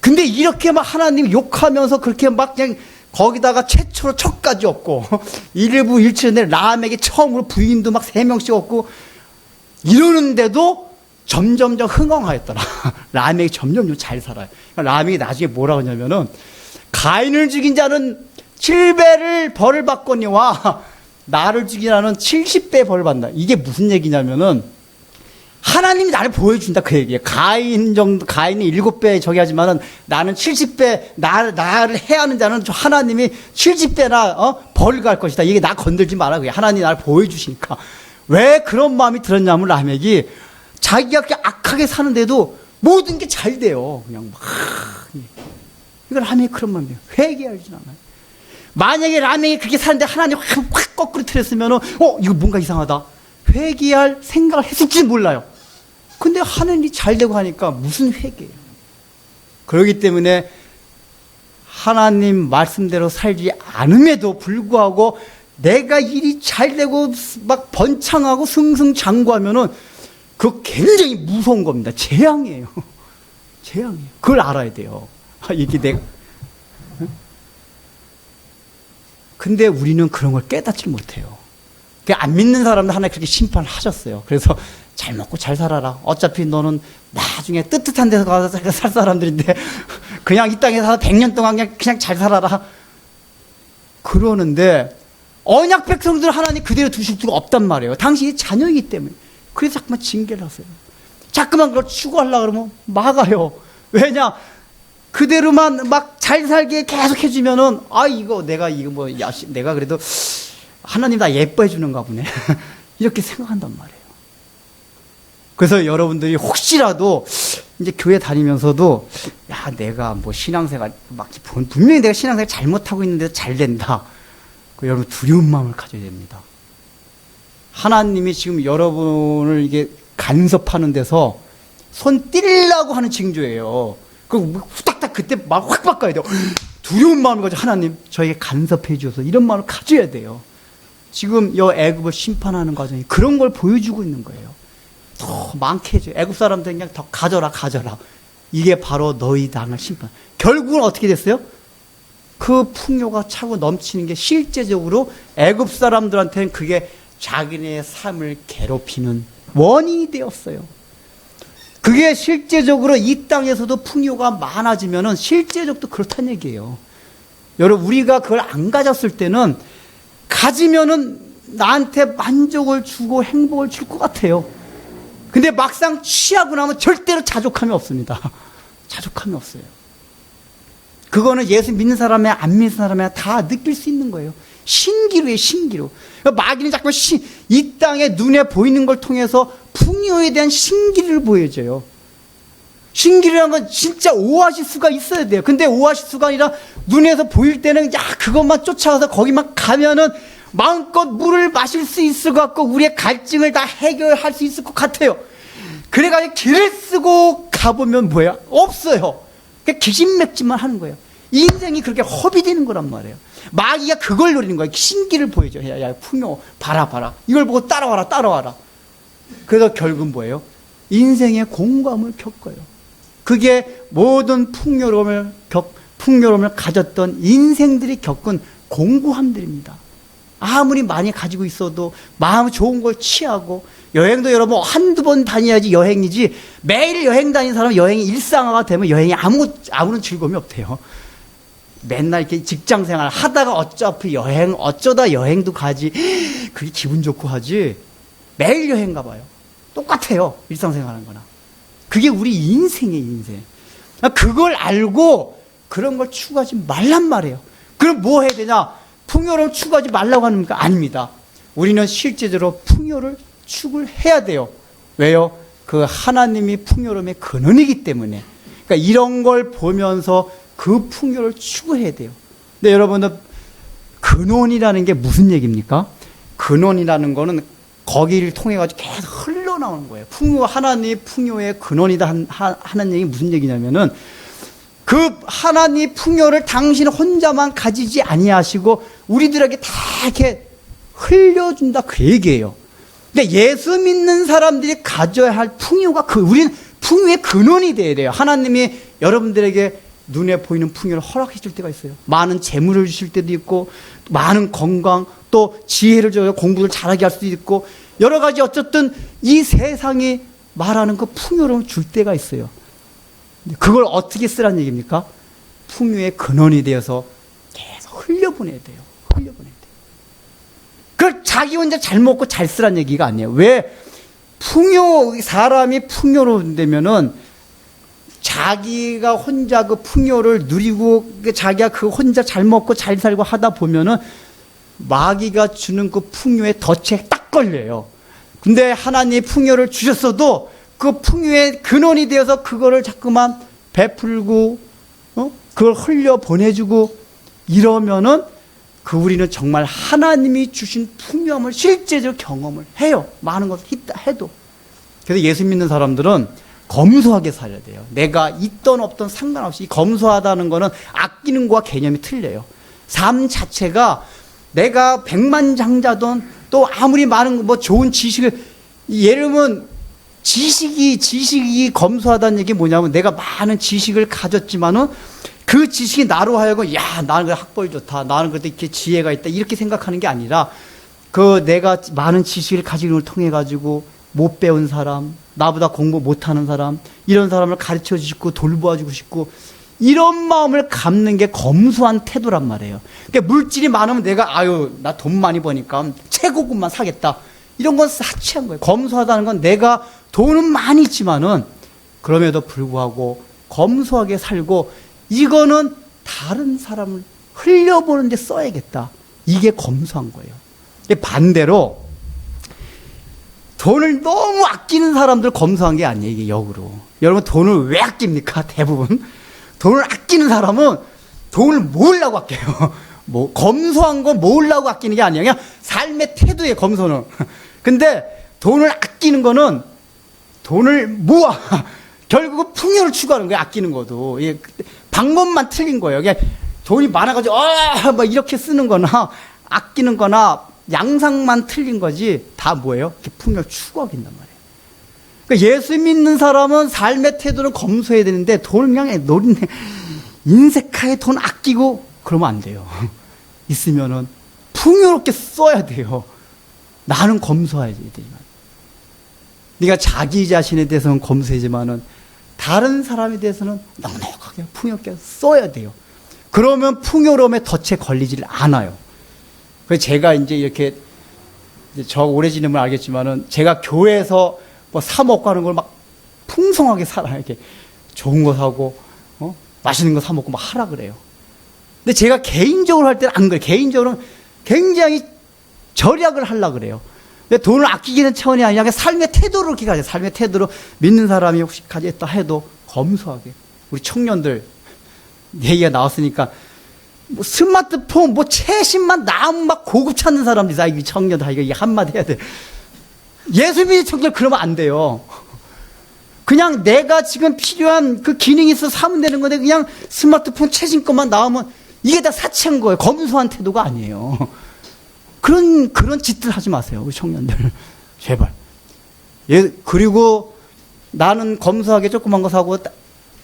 근데 이렇게 막 하나님 욕하면서 그렇게 막 그냥 거기다가 최초로 척까지 없고 일부 일치인데 라멕이 처음으로 부인도 막 3명씩 없고 이러는데도 점점점 흥왕하였더라. 라멕이 점점 잘 살아요. 라멕이 나중에 뭐라고 하냐면은 가인을 죽인 자는 7배를 벌을 받거니와 나를 죽인 자는 70배 벌을 받는다. 이게 무슨 얘기냐면은 하나님이 나를 보여준다 그 얘기예요. 가인이 7배 저기 하지만은 나는 70배 나를 해하는 자는 하나님이 70배나 벌 갈 것이다. 이게 나 건들지 마라. 그게 하나님이 나를 보여주시니까. 왜 그런 마음이 들었냐면 라멕이 자기가 그렇게 악하게 사는데도 모든 게 잘 돼요. 그냥 막 이건 라멕이 그런 마음이에요. 회개하지 않아요. 만약에 라멕이 그렇게 사는데 하나님 확 거꾸로 틀었으면은 이거 뭔가 이상하다. 회개할 생각을 했을지 몰라요. 근데 하늘이 잘 되고 하니까 무슨 회개예요. 그렇기 때문에 하나님 말씀대로 살지 않음에도 불구하고 내가 일이 잘 되고 막 번창하고 승승장구하면은 그거 굉장히 무서운 겁니다. 재앙이에요. 재앙이에요. 그걸 알아야 돼요. 이게 내가. 근데 우리는 그런 걸 깨닫지 못해요. 안 믿는 사람들 하나 그렇게 심판을 하셨어요. 그래서 잘 먹고 잘 살아라. 어차피 너는 나중에 뜨뜻한 데서 가서 살 사람들인데 그냥 이 땅에 살아 100년 동안 그냥 잘 살아라. 그러는데 언약 백성들 하나님 그대로 두실 수가 없단 말이에요. 당신이 자녀이기 때문에. 그래서 자꾸만 징계를 하세요. 자꾸만 그걸 추구하려고 그러면 막아요. 왜냐? 그대로만 막 잘 살게 계속 해주면은 내가 그래도 하나님 나 예뻐해 주는가 보네. 이렇게 생각한단 말이에요. 그래서 여러분들이 혹시라도 이제 교회 다니면서도 내가 뭐 신앙생활 분명히 내가 신앙생활 잘못하고 있는데 잘 된다. 여러분 두려운 마음을 가져야 됩니다. 하나님이 지금 여러분을 이게 간섭하는 데서 손 띨라고 하는 징조예요. 그 후딱딱 그때 말 확 바꿔야 돼요. 두려운 마음을 가지고 하나님 저에게 간섭해 주셔서 이런 마음을 가져야 돼요. 지금 여 애굽을 심판하는 과정이 그런 걸 보여주고 있는 거예요. 더 많게 해줘요. 애굽 사람들 그냥 더 가져라. 이게 바로 너희 당할 심판. 결국은 어떻게 됐어요? 그 풍요가 차고 넘치는 게 실제적으로 애굽 사람들한테는 그게 자기네의 삶을 괴롭히는 원인이 되었어요. 그게 실제적으로 이 땅에서도 풍요가 많아지면은 실제적도 그렇다는 얘기예요. 여러분 우리가 그걸 안 가졌을 때는 가지면은 나한테 만족을 주고 행복을 줄 것 같아요. 근데 막상 취하고 나면 절대로 자족함이 없습니다. 자족함이 없어요. 그거는 예수 믿는 사람이야 안 믿는 사람이야 다 느낄 수 있는 거예요. 신기루예요, 신기루. 마귀는 자꾸 이 땅에 눈에 보이는 걸 통해서 풍요에 대한 신기루를 보여줘요. 신기루라는 건 진짜 오아시스가 있어야 돼요. 근데 오아시스가 아니라 눈에서 보일 때는 그것만 쫓아가서 거기만 가면은 마음껏 물을 마실 수 있을 것 같고 우리의 갈증을 다 해결할 수 있을 것 같아요. 그래가지고 길을 쓰고 가보면 뭐야? 없어요. 그냥 기진맥진만 하는 거예요. 인생이 그렇게 허비되는 거란 말이에요. 마귀가 그걸 노리는 거예요. 신기를 보여줘. 야, 풍요, 봐라. 이걸 보고 따라와라. 그래서 결국은 뭐예요? 인생의 공감을 겪어요. 그게 모든 풍요로움을 가졌던 인생들이 겪은 공고함들입니다. 아무리 많이 가지고 있어도 마음 좋은 걸 취하고 여행도 여러분 한두 번 다녀야지 여행이지 매일 여행 다니는 사람은 여행이 일상화가 되면 여행이 아무런 즐거움이 없대요. 맨날 이렇게 직장 생활 하다가 어쩌다 여행도 가지. 그게 기분 좋고 하지. 매일 여행 가봐요. 똑같아요. 일상생활 하는 거나. 그게 우리 인생이에요, 인생. 그걸 알고 그런 걸 추구하지 말란 말이에요. 그럼 뭐 해야 되냐? 풍요를 추구하지 말라고 합니까? 아닙니다. 우리는 실제적으로 풍요를 추구해야 돼요. 왜요? 그 하나님이 풍요로움의 근원이기 때문에. 그러니까 이런 걸 보면서 그 풍요를 추구해야 돼요. 근데 여러분들 근원이라는 게 무슨 얘기입니까? 근원이라는 거는 거기를 통해 가지고 계속 흘러나오는 거예요. 하나님이 풍요의 근원이다 하는 얘기 무슨 얘기냐면은 그 하나님 풍요를 당신 혼자만 가지지 아니하시고 우리들에게 다 이렇게 흘려준다 그 얘기예요. 근데 예수 믿는 사람들이 가져야 할 풍요가 우리는 풍요의 근원이 돼야 돼요. 하나님이 여러분들에게 눈에 보이는 풍요를 허락해 줄 때가 있어요. 많은 재물을 주실 때도 있고 많은 건강 또 지혜를 줘서 공부를 잘하게 할 수도 있고 여러 가지 어쨌든 이 세상이 말하는 그 풍요를 줄 때가 있어요. 그걸 어떻게 쓰라는 얘기입니까? 풍요의 근원이 되어서 계속 흘려보내야 돼요. 그걸 자기 혼자 잘 먹고 잘 쓰라는 얘기가 아니에요. 왜? 사람이 풍요로운다면은 자기가 혼자 그 풍요를 누리고 자기가 그 혼자 잘 먹고 잘 살고 하다 보면은 마귀가 주는 그 풍요의 덫에 딱 걸려요. 근데 하나님이 풍요를 주셨어도 그 풍요의 근원이 되어서 그거를 자꾸만 베풀고 그걸 흘려 보내주고 이러면은 우리는 정말 하나님이 주신 풍요함을 실제적으로 경험을 해요. 많은 것을 해도. 그래서 예수 믿는 사람들은 검소하게 살아야 돼요. 내가 있던 없던 상관없이 검소하다는 거는 아끼는 거와 개념이 틀려요. 삶 자체가 내가 백만장자든 또 아무리 많은 좋은 지식을 예를 들면 지식이 검소하다는 얘기 뭐냐면 내가 많은 지식을 가졌지만은 그 지식이 나로 하여금 나는 학벌 좋다, 나는 그래도 이렇게 지혜가 있다 이렇게 생각하는 게 아니라 내가 많은 지식을 가지는 걸 통해 가지고 못 배운 사람, 나보다 공부 못하는 사람 이런 사람을 가르쳐 주고 돌보아주고 싶고 이런 마음을 갖는 게 검소한 태도란 말이에요. 그러니까 물질이 많으면 내가 나 돈 많이 버니까 최고급만 사겠다 이런 건 사치한 거예요. 검소하다는 건 내가 돈은 많이 있지만은 그럼에도 불구하고 검소하게 살고 이거는 다른 사람을 흘려보는 데 써야겠다. 이게 검소한 거예요. 반대로 돈을 너무 아끼는 사람들 검소한 게 아니에요. 이게 역으로. 여러분 돈을 왜 아낍니까? 대부분. 돈을 아끼는 사람은 돈을 모으려고 아껴요. 검소한 거 모으려고 아끼는 게 아니에요. 그냥 삶의 태도예요, 검소는. 근데 돈을 아끼는 거는 돈을 모아. 결국은 풍요를 추구하는 거예요, 아끼는 것도. 방법만 틀린 거예요. 그냥 돈이 많아가지고, 막 이렇게 쓰는 거나, 아끼는 거나, 양상만 틀린 거지, 다 뭐예요? 풍요를 추구하고 있단 말이에요. 그러니까 예수 믿는 사람은 삶의 태도를 검소해야 되는데, 돈을 그냥 노린네. 인색하게 돈 아끼고, 그러면 안 돼요. 있으면은, 풍요롭게 써야 돼요. 나는 검소해야 되지만. 네가 자기 자신에 대해서는 검소하지만은, 다른 사람에 대해서는 넉넉하게 풍요롭게 써야 돼요. 그러면 풍요로움의 덫에 걸리질 않아요. 그래서 제가 이제 이렇게 저 오래 지내면 알겠지만은 제가 교회에서 사 먹고 하는 걸 막 풍성하게 살아요. 이렇게 좋은 거 사고 맛있는 거 사 먹고 막 하라 그래요. 근데 제가 개인적으로 할 때는 안 그래요. 개인적으로는 굉장히 절약을 하려 그래요. 돈을 아끼기는 차원이 아니라 삶의 태도로 그렇게 가죠. 삶의 태도로 믿는 사람이 혹시 가졌다 해도 검소하게. 우리 청년들 얘기가 나왔으니까 스마트폰 최신만 나오면 막 고급 찾는 사람들이 이 청년들 이거 한마디 해야 돼. 예수 믿는 청년 그러면 안 돼요. 그냥 내가 지금 필요한 그 기능이 있어서 사면 되는 건데 그냥 스마트폰 최신 것만 나오면 이게 다 사치한 거예요. 검소한 태도가 아니에요. 그런 짓들 하지 마세요, 우리 청년들. 제발. 그리고 나는 검소하게 조그만 거 사고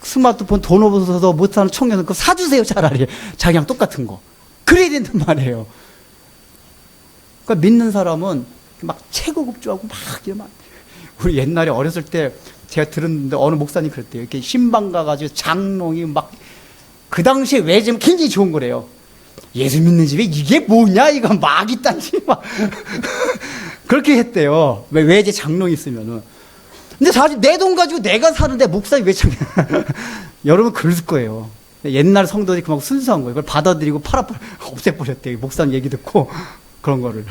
스마트폰 돈 없어서 못 사는 청년은 그거 사주세요, 차라리. 자기랑 똑같은 거. 그래야 된단 말이에요. 그러니까 믿는 사람은 막 최고급 주하고 막 이러면 안 돼요. 우리 옛날에 어렸을 때 제가 들었는데 어느 목사님 그랬대요. 이렇게 신방 가가지고 장롱이 막 그 당시에 외제면 굉장히 좋은 거래요. 예수 믿는 집에 이게 뭐냐? 이거 마귀 딴지 막 그렇게 했대요. 외제 장롱이 있으면은. 근데 사실 내 돈 가지고 내가 사는데 목사님 왜 참냐? 여러분 그럴 거예요. 옛날 성도들이 그만큼 순수한 거예요. 그걸 받아들이고 없애버렸대요. 목사님 얘기 듣고 그런 거를.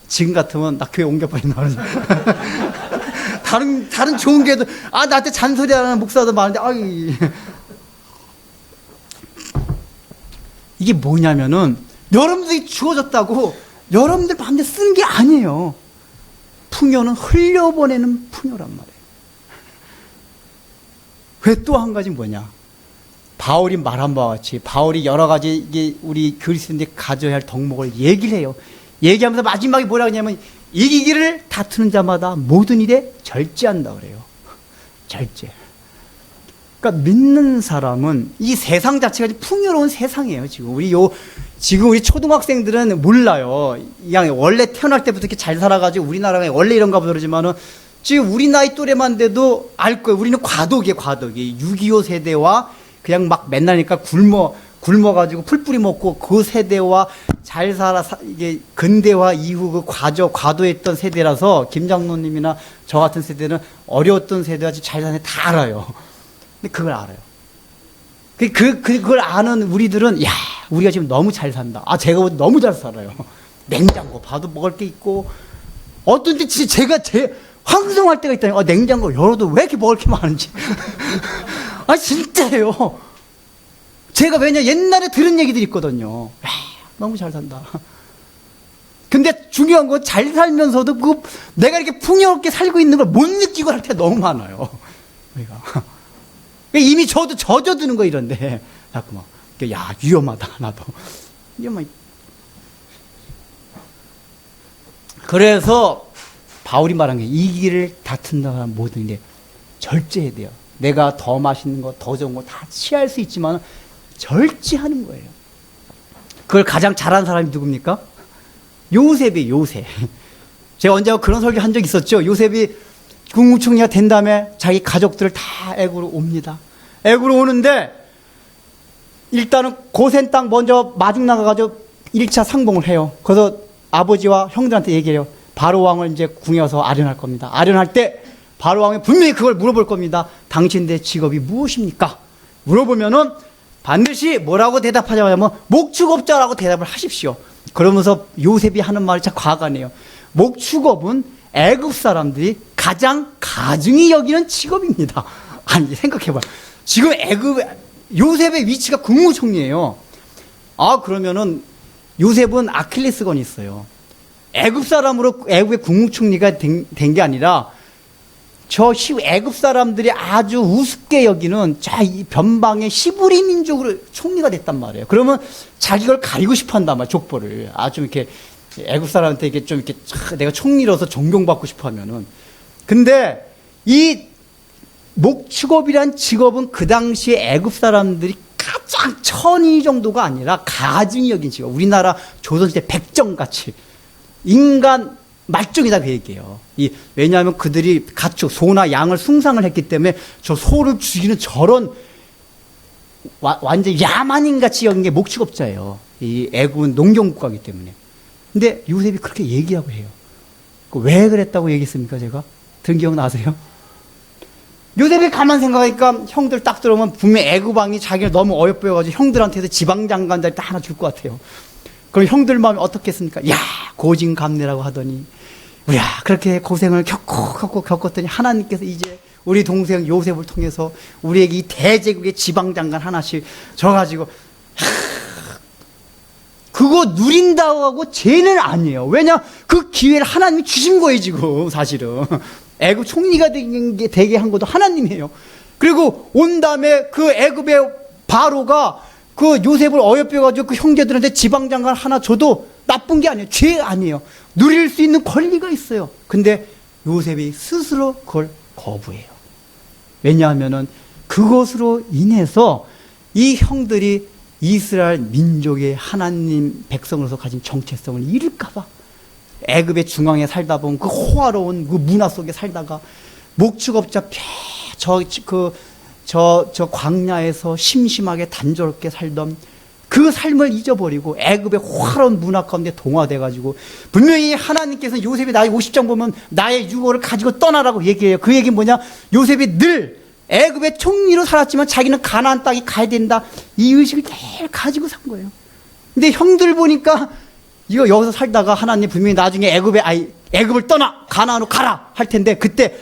지금 같으면 나 교회 옮겨버린다 그러지. 다른 좋은 교회도 나한테 잔소리하는 목사도 많은데 이게 뭐냐면은 여러분들이 주어졌다고 여러분들 마음대로 쓰는 게 아니에요. 풍요는 흘려보내는 풍요란 말이에요. 왜 또 한 가지 뭐냐? 바울이 말한 바와 같이 바울이 여러 가지 이게 우리 그리스도인들이 가져야 할 덕목을 얘기를 해요. 얘기하면서 마지막에 뭐라 하냐면 이기기를 다투는 자마다 모든 일에 절제한다 그래요. 절제. 그러니까 믿는 사람은 이 세상 자체가 풍요로운 세상이에요. 지금 우리 초등학생들은 몰라요. 그냥 원래 태어날 때부터 이렇게 잘 살아가지고 우리나라가 원래 이런가 보다 그러지만은 지금 우리 나이 또래만 돼도 알 거예요. 우리는 과도기에 6.25 세대와 그냥 막 맨날니까 굶어가지고 풀뿌리 먹고 그 세대와 잘 살아, 이게 근대화 이후 그 과도했던 세대라서 김장로님이나 저 같은 세대는 어려웠던 세대와 잘 사는 다 알아요. 근데 그걸 알아요. 그걸 아는 우리들은, 야, 우리가 지금 너무 잘 산다. 아, 제가 너무 잘 살아요. 냉장고 봐도 먹을 게 있고, 어떤 때 진짜 제가 황송할 때가 있다니, 냉장고 열어도 왜 이렇게 먹을 게 많은지. 아, 진짜예요. 제가 왜냐, 옛날에 들은 얘기들이 있거든요. 야, 너무 잘 산다. 근데 중요한 건 잘 살면서도 내가 이렇게 풍요롭게 살고 있는 걸 못 느끼고 할 때가 너무 많아요. 우리가. 이미 저도 젖어드는 거 이런데, 자꾸만. 야, 위험하다, 나도. 위험하다. 그래서, 바울이 말한 게, 이 길을 다툰다는 모든 게 절제해야 돼요. 내가 더 맛있는 거, 더 좋은 거 다 취할 수 있지만, 절제하는 거예요. 그걸 가장 잘한 사람이 누굽니까? 요셉이 요셉. 제가 언제 그런 설교 한 적 있었죠? 요셉이 국무총리가 된 다음에 자기 가족들을 다 애굽으로 옵니다. 애굽으로 오는데 일단은 고센 땅 먼저 마중 나가가지고 1차 상봉을 해요. 그래서 아버지와 형들한테 얘기해요. 바로 왕을 이제 궁에 와서 아련할 겁니다. 아련할 때 바로 왕이 분명히 그걸 물어볼 겁니다. 당신들의 직업이 무엇입니까? 물어보면은 반드시 뭐라고 대답하자면 목축업자라고 대답을 하십시오. 그러면서 요셉이 하는 말이 참 과감해요. 목축업은 애굽 사람들이 가장 가증히 여기는 직업입니다. 아니, 생각해봐요. 지금 요셉의 위치가 국무총리예요. 아, 그러면은 요셉은 아킬레스건이 있어요. 애굽 사람으로 애굽의 국무총리가 된 게 아니라 애굽 사람들이 아주 우습게 여기는 이 변방의 히브리 민족으로 총리가 됐단 말이에요. 그러면 자기 걸 가리고 싶어 한단 말이에요, 족보를. 좀 이렇게 애굽 사람한테 이게 좀 이렇게 내가 총리로서 존경받고 싶어 하면은. 근데 이 목축업이란 직업은 그 당시에 애굽 사람들이 가장 천의 정도가 아니라 가증히 여긴 직업. 우리나라 조선시대 백정같이 인간 말종이다 그 얘기예요. 왜냐하면 그들이 가축, 소나 양을 숭상을 했기 때문에 저 소를 죽이는 저런 완전 야만인같이 여긴 게 목축업자예요. 이 애굽은 농경국가이기 때문에. 근데 요셉이 그렇게 얘기하고 해요. 왜 그랬다고 얘기했습니까, 제가? 들은 기억 나세요? 요셉이 가만 생각하니까 형들 딱 들어오면 분명히 애굽 왕이 자기를 너무 어여쁘여가지고 형들한테도 지방장관 자리 딱 하나 줄 것 같아요. 그럼 형들 마음이 어떻겠습니까? 야, 고진감래라고 하더니, 야, 그렇게 고생을 겪었더니 하나님께서 이제 우리 동생 요셉을 통해서 우리에게 이 대제국의 지방장관 하나씩 줘가지고, 그거 누린다고 하고 죄는 아니에요. 왜냐? 그 기회를 하나님이 주신 거예요, 지금, 사실은. 애굽 총리가 되게 한 것도 하나님이에요. 그리고 온 다음에 그 애굽의 바로가 그 요셉을 어여빼가지고 그 형제들한테 지방장관 하나 줘도 나쁜 게 아니에요. 죄 아니에요. 누릴 수 있는 권리가 있어요. 근데 요셉이 스스로 그걸 거부해요. 왜냐하면은 그것으로 인해서 이 형들이 이스라엘 민족의 하나님 백성으로서 가진 정체성을 잃을까봐 애굽의 중앙에 살다 보면 그 호화로운 그 문화 속에 살다가 목축업자 저 광야에서 심심하게 단조롭게 살던 그 삶을 잊어버리고 애굽의 호화로운 문화 가운데 동화돼가지고 분명히 하나님께서는 요셉이 나이 50장 보면 나의 유고를 가지고 떠나라고 얘기해요. 그 얘기는 뭐냐? 요셉이 늘 애굽의 총리로 살았지만 자기는 가나안 땅에 가야 된다. 이 의식을 늘 가지고 산 거예요. 근데 형들 보니까 이거 여기서 살다가 하나님 분명히 나중에 애굽을 떠나 가나안으로 가라 할 텐데 그때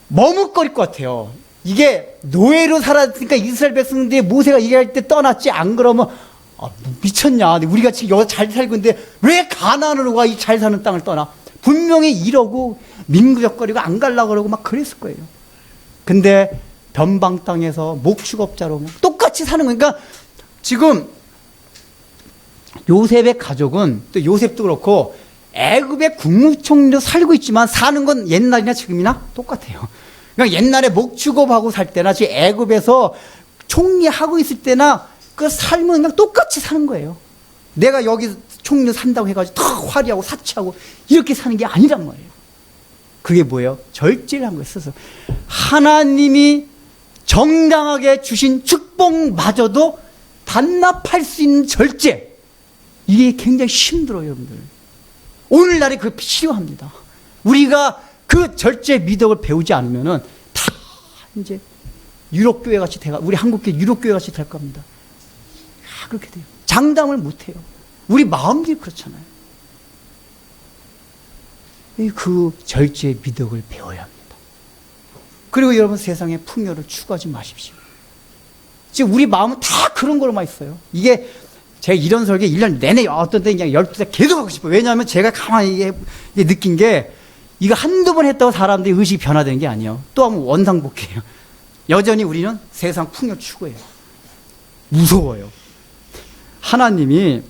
머뭇거릴 것 같아요. 이게 노예로 살았으니까 이스라엘 백성들이 모세가 얘기할 때 떠났지 안 그러면 미쳤냐? 우리가 지금 여기서 잘 살고 있는데 왜 가나안으로 가? 이 잘 사는 땅을 떠나? 분명히 이러고 민구적거리고 안 가려고 그러고 막 그랬을 거예요. 근데 변방 땅에서 목축업자로 똑같이 사는 거니까 지금 요셉의 가족은 또 요셉도 그렇고 애굽의 국무총리로 살고 있지만 사는 건 옛날이나 지금이나 똑같아요. 그러니까 옛날에 목축업하고 살 때나 지금 애굽에서 총리하고 있을 때나 그 삶은 그냥 똑같이 사는 거예요. 내가 여기 총리로 산다고 해가지고 더 화려하고 사치하고 이렇게 사는 게 아니란 말이에요. 그게 뭐예요? 절제를 한 거예요, 스스로. 하나님이 정당하게 주신 축복마저도 반납할 수 있는 절제, 이게 굉장히 힘들어요, 여러분들. 오늘날에 그게 필요합니다. 우리가 그 절제 미덕을 배우지 않으면은 다 이제 유럽교회 같이 우리 한국교회 유럽교회 같이 될 겁니다. 그렇게 돼요. 장담을 못 해요. 우리 마음들이 그렇잖아요. 그 절제 미덕을 배워야 합니다. 그리고 여러분, 세상에 풍요를 추구하지 마십시오. 지금 우리 마음은 다 그런 거로만 있어요. 이게 제가 이런 설계 1년 내내 어떤 때 그냥 12살 계속 하고 싶어요. 왜냐하면 제가 가만히 이게 느낀 게, 이거 한두 번 했다고 사람들이 의식이 변화되는 게 아니에요. 또 하면 원상복귀해요. 여전히 우리는 세상 풍요 추구해요. 무서워요. 하나님이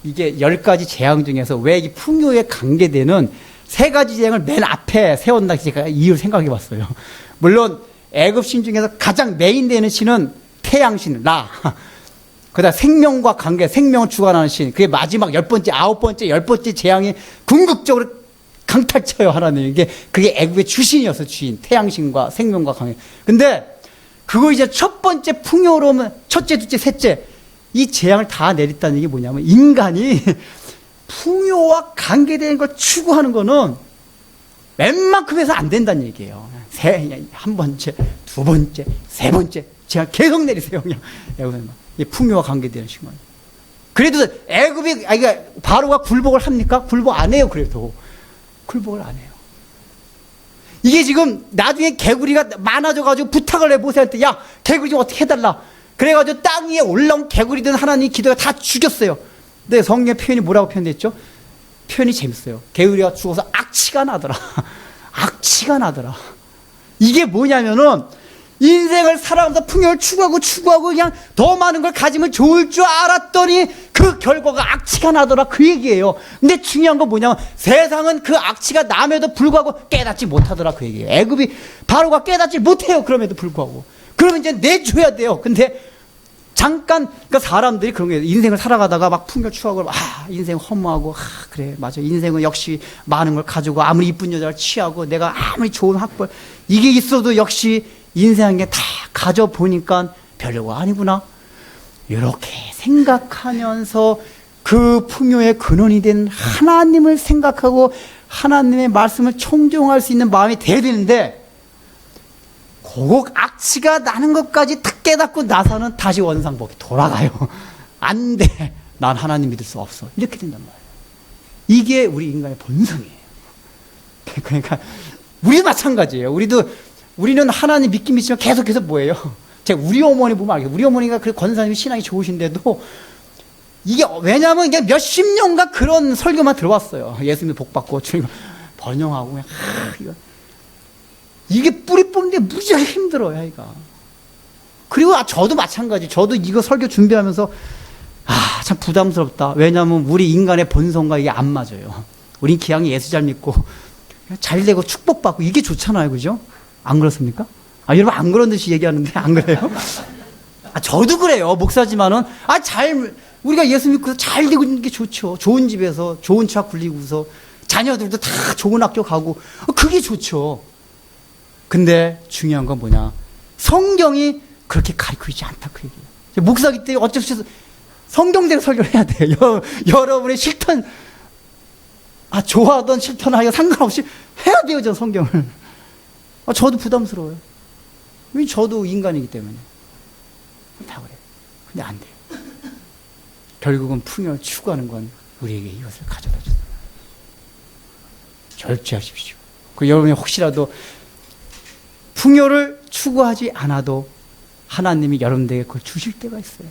이게 10가지 재앙 중에서 왜 이 풍요에 관계되는 3가지 재앙을 맨 앞에 세웠나, 제가 이유를 생각해 봤어요. 물론 애굽신 중에서 가장 메인되는 신은 태양신 라, 그다음 생명과 관계, 생명을 주관하는 신, 그게 마지막 10번째, 9번째, 10번째 재앙이 궁극적으로 강탈쳐요, 하나님. 그게 애굽의 주신이었어, 주인. 태양신과 생명과 관계. 근데 그거 이제 첫 번째 풍요로 오면 첫째, 둘째, 셋째, 이 재앙을 다 내렸다는 얘기 뭐냐면, 인간이 풍요와 관계되는 걸 추구하는 거는 웬만큼에서 안 된다는 얘기예요. 한 번째, 두 번째, 세 번째, 제가 계속 내리세요, 그냥. 이 풍요와 관계되는 시간. 그래도 애굽이, 그러니까 바로가 굴복을 합니까? 굴복 안 해요, 그래도. 굴복을 안 해요. 이게 지금 나중에 개구리가 많아져가지고 부탁을 해, 모세한테. 야, 개구리 좀 어떻게 해달라. 그래가지고 땅 위에 올라온 개구리들은 하나님 기도가 다 죽였어요. 근데 성경의 표현이 뭐라고 표현됐죠? 표현이 재밌어요. 개구리가 죽어서 악취가 나더라. 악취가 나더라. 이게 뭐냐면은, 인생을 살아가면서 풍요를 추구하고 그냥 더 많은 걸 가지면 좋을 줄 알았더니 그 결과가 악취가 나더라, 그 얘기예요. 근데 중요한 건 뭐냐면, 세상은 그 악취가 남에도 불구하고 깨닫지 못하더라, 그 얘기예요. 애굽이 바로가 깨닫지 못해요, 그럼에도 불구하고. 그러면 이제 내줘야 돼요. 근데 잠깐, 그러니까 사람들이 그런 거예요. 인생을 살아가다가 막 풍요 추구하고, 인생 허무하고, 그래, 맞아. 인생은 역시 많은 걸 가지고, 아무리 이쁜 여자를 취하고, 내가 아무리 좋은 학벌, 이게 있어도 역시 인생한 게 다 가져보니까 별거 아니구나. 이렇게 생각하면서 그 풍요의 근원이 된 하나님을 생각하고 하나님의 말씀을 청종할 수 있는 마음이 돼야 되는데, 그거 악취가 나는 것까지 딱 깨닫고 나서는 다시 원상복귀 돌아가요. 안 돼. 난 하나님 믿을 수 없어. 이렇게 된단 말이에요. 이게 우리 인간의 본성이에요. 그러니까 우리도 마찬가지예요. 우리는 하나님 믿긴 믿지만 계속해서 뭐예요? 제가 우리 어머니 보면 알겠어요. 우리 어머니가 그 권사님 신앙이 좋으신데도, 이게 왜냐하면 이게 몇십 년간 그런 설교만 들어왔어요. 예수님 복 받고 주님 번영하고 그냥 이게 뿌리 뽑는데 무지하게 힘들어요, 이가. 그리고 저도 마찬가지. 저도 이거 설교 준비하면서 참 부담스럽다. 왜냐하면 우리 인간의 본성과 이게 안 맞아요. 우린 기왕에 예수 잘 믿고 잘 되고 축복받고 이게 좋잖아요, 그죠? 안 그렇습니까? 여러분 안 그런 듯이 얘기하는데 안 그래요? 저도 그래요, 목사지만은. 우리가 예수 믿고 잘 되고 있는 게 좋죠. 좋은 집에서 좋은 차 굴리고서 자녀들도 다 좋은 학교 가고, 그게 좋죠. 근데 중요한 건 뭐냐? 성경이 그렇게 가르치고 있지 않다, 그 얘기예요. 목사기 때문에 어쩔 수 없어 성경대로 설교를 해야 돼요. 여러분의 실천, 좋아하던 실천하기가 상관없이 해야 돼요, 저 성경을. 저도 부담스러워요. 왜? 저도 인간이기 때문에. 다 그래요. 근데 안 돼요. 결국은 풍요를 추구하는 건 우리에게 이것을 가져다 준다. 절제하십시오. 여러분이 혹시라도 풍요를 추구하지 않아도 하나님이 여러분들에게 그걸 주실 때가 있어요.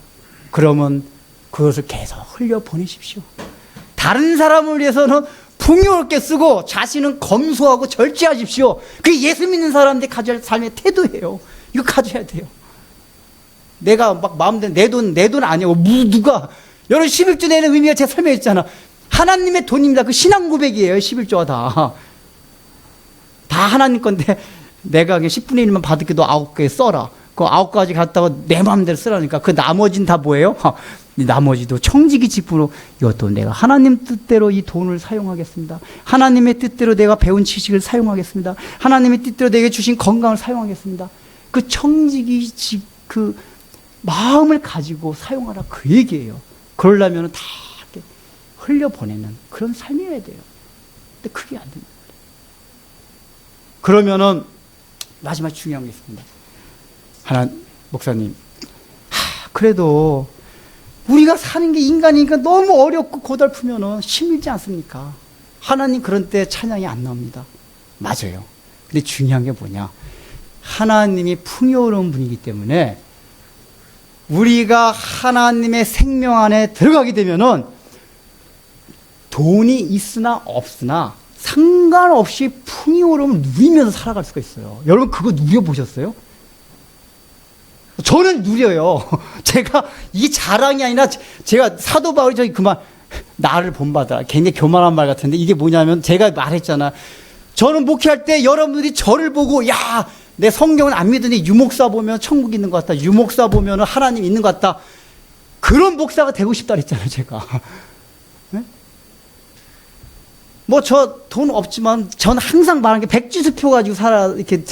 그러면 그것을 계속 흘려보내십시오. 다른 사람을 위해서는 풍요롭게 쓰고 자신은 검소하고 절제하십시오. 그게 예수 믿는 사람들이 가져야 할 삶의 태도예요. 이거 가져야 돼요. 내가 막 마음대로 내 돈 아니고 누가 여러분 11조 내는 의미가 제가 설명했잖아. 하나님의 돈입니다. 그 신앙 고백이에요. 11조가 다 하나님 건데 내가 그냥 10분의 1만 받을게 너 9개 써라. 그 9가지 갖다가 내 마음대로 쓰라니까 그 나머지는 다 뭐예요? 나머지도 청지기 직분으로 이것도 내가 하나님 뜻대로 이 돈을 사용하겠습니다. 하나님의 뜻대로 내가 배운 지식을 사용하겠습니다. 하나님의 뜻대로 내게 주신 건강을 사용하겠습니다. 그 청지기 마음을 가지고 사용하라 그 얘기예요. 그러려면 다 이렇게 흘려보내는 그런 삶이어야 돼요. 근데 그게 안 됩니다. 그러면은 마지막 중요한 게 있습니다. 하나 목사님, 그래도 우리가 사는 게 인간이니까 너무 어렵고 고달프면은 힘들지 않습니까? 하나님 그런 때 찬양이 안 나옵니다. 맞아요. 근데 중요한 게 뭐냐? 하나님이 풍요로운 분이기 때문에 우리가 하나님의 생명 안에 들어가게 되면은 돈이 있으나 없으나 상관없이 풍요로움을 누리면서 살아갈 수가 있어요. 여러분 그거 누려보셨어요? 저는 누려요. 제가 이 자랑이 아니라 제가 사도 바울이 저기 그만 나를 본받아. 굉장히 교만한 말 같은데 이게 뭐냐면 제가 말했잖아. 저는 목회할 때 여러분들이 저를 보고 야, 내 성경은 안 믿으니 유목사 보면 천국 있는 것 같다. 유목사 보면 하나님 있는 것 같다. 그런 목사가 되고 싶다 그랬잖아요, 제가. 네? 뭐 저 돈 없지만 전 항상 말하는 게 백지수표 가지고 살아 이렇게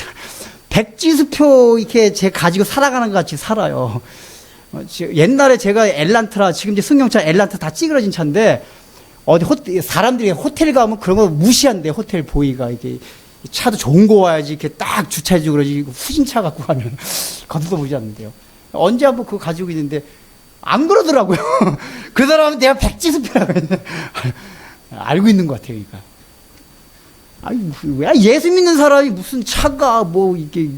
백지수표 이렇게 제 가지고 살아가는 것 같이 살아요. 옛날에 제가 엘란트라 지금 이제 승용차 엘란트 다 찌그러진 차인데 어디 사람들이 호텔 가면 그런 거 무시한대. 호텔 보이가 이게 차도 좋은 거 와야지 이렇게 딱 주차해주고 그러지 후진차 갖고 가면 거들떠 보지 않는데요. 언제 한번 그거 가지고 있는데 안 그러더라고요. 그 사람은 내가 백지수표라고 했는데 알고 있는 것 같아요. 그러니까. 아니 왜 예수 믿는 사람이 무슨 차가 뭐 이게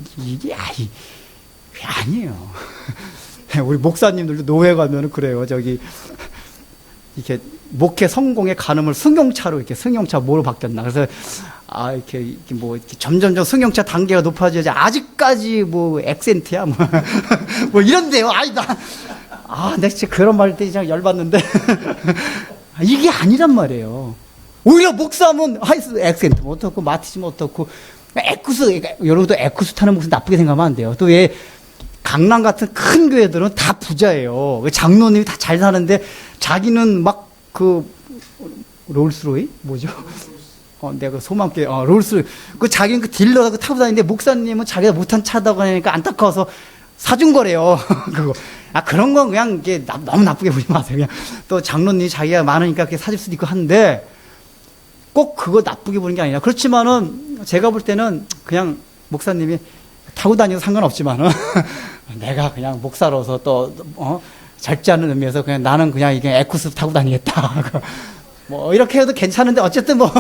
아니에요. 우리 목사님들도 노회 가면은 그래요. 저기 이렇게 목회 성공의 가늠을 승용차로 이렇게 승용차 뭐로 바뀌었나. 그래서 이렇게 점점점 승용차 단계가 높아져야지 아직까지 뭐 액센트야 뭐 이런데요. 내가 진짜 그런 말 때 진짜 열받는데 이게 아니란 말이에요. 오히려 목사하면 액센트 뭐 어떻고 마티즈 뭐 어떻고 에쿠스 여러분도 에쿠스 타는 목사 나쁘게 생각하면 안 돼요. 또 왜 강남 같은 큰 교회들은 다 부자예요. 장로님이 다 잘 사는데 자기는 막 그 롤스로이 뭐죠? 내가 소망께 롤스 그 자기는 그 딜러가 타고 다니는데 목사님은 자기가 못한 차다고 하니까 안타까워서 사준 거래요. 그거 그런 건 그냥 이게 너무 나쁘게 보지 마세요. 그냥 또 장로님이 자기가 많으니까 그렇게 사줄 수도 있고 하는데 꼭 그거 나쁘게 보는 게 아니라 그렇지만은 제가 볼 때는 그냥 목사님이 타고 다녀도 상관없지만은 내가 그냥 목사로서 또 젊지 않은 의미에서 그냥 나는 그냥 이게 에쿠스 타고 다니겠다. 뭐 이렇게 해도 괜찮은데 어쨌든 뭐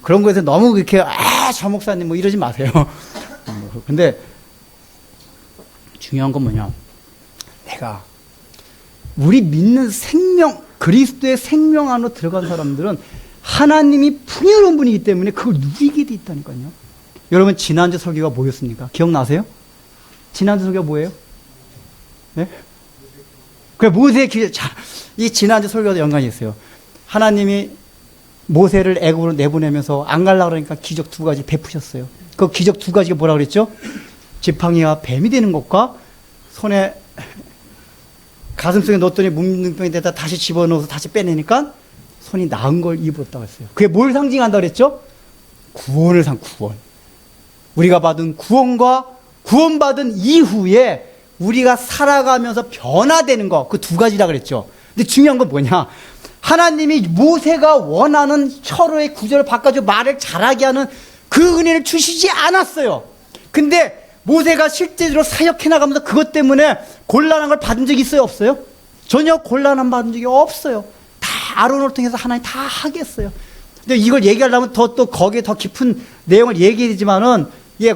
그런 거에서 너무 이렇게 저 목사님 뭐 이러지 마세요. 근데 중요한 건 뭐냐? 내가 우리 믿는 생명 그리스도의 생명 안으로 들어간 사람들은 하나님이 풍요로운 분이기 때문에 그걸 누리게 돼 있다니까요. 여러분 지난주 설교가 뭐였습니까? 기억나세요? 지난주 설교가 뭐예요? 네? 그래 모세의 기적. 자, 이 지난주 설교도 연관이 있어요. 하나님이 모세를 애굽으로 내보내면서 안 가려고 그러니까 기적 2가지 베푸셨어요. 그 기적 2가지가 뭐라 그랬죠? 지팡이가 뱀이 되는 것과 손에 가슴속에 넣었더니 문둥병이 되다 다시 집어넣어서 다시 빼내니까 손이 나은 걸 입었다고 했어요. 그게 뭘 상징한다고 그랬죠? 구원을 구원. 우리가 받은 구원과 구원받은 이후에 우리가 살아가면서 변화되는 거, 그 2가지라 그랬죠. 근데 중요한 건 뭐냐? 하나님이 모세가 원하는 서로의 구절을 바꿔줘 말을 잘하게 하는 그 은혜를 주시지 않았어요. 근데 모세가 실제로 사역해 나가면서 그것 때문에 곤란한 걸 받은 적이 있어요? 없어요? 전혀 곤란함 받은 적이 없어요. 다 아론을 통해서 하나님 다 하겠어요. 근데 이걸 얘기하려면 또 거기에 더 깊은 내용을 얘기하지만은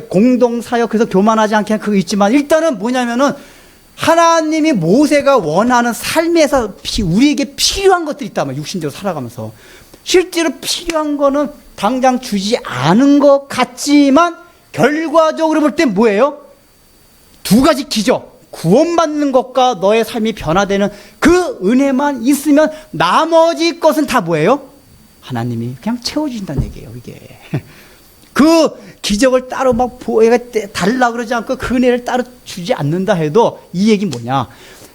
공동사역, 그래서 교만하지 않게 그거 있지만 일단은 뭐냐면은 하나님이 모세가 원하는 삶에서 우리에게 필요한 것들이 있다면 육신대로 살아가면서 실제로 필요한 거는 당장 주지 않은 것 같지만 결과적으로 볼 땐 뭐예요? 2가지 기적. 구원받는 것과 너의 삶이 변화되는 그 은혜만 있으면 나머지 것은 다 뭐예요? 하나님이 그냥 채워주신다는 얘기예요, 이게. 그 기적을 따로 막 달라고 그러지 않고 그 은혜를 따로 주지 않는다 해도 이 얘기는 뭐냐?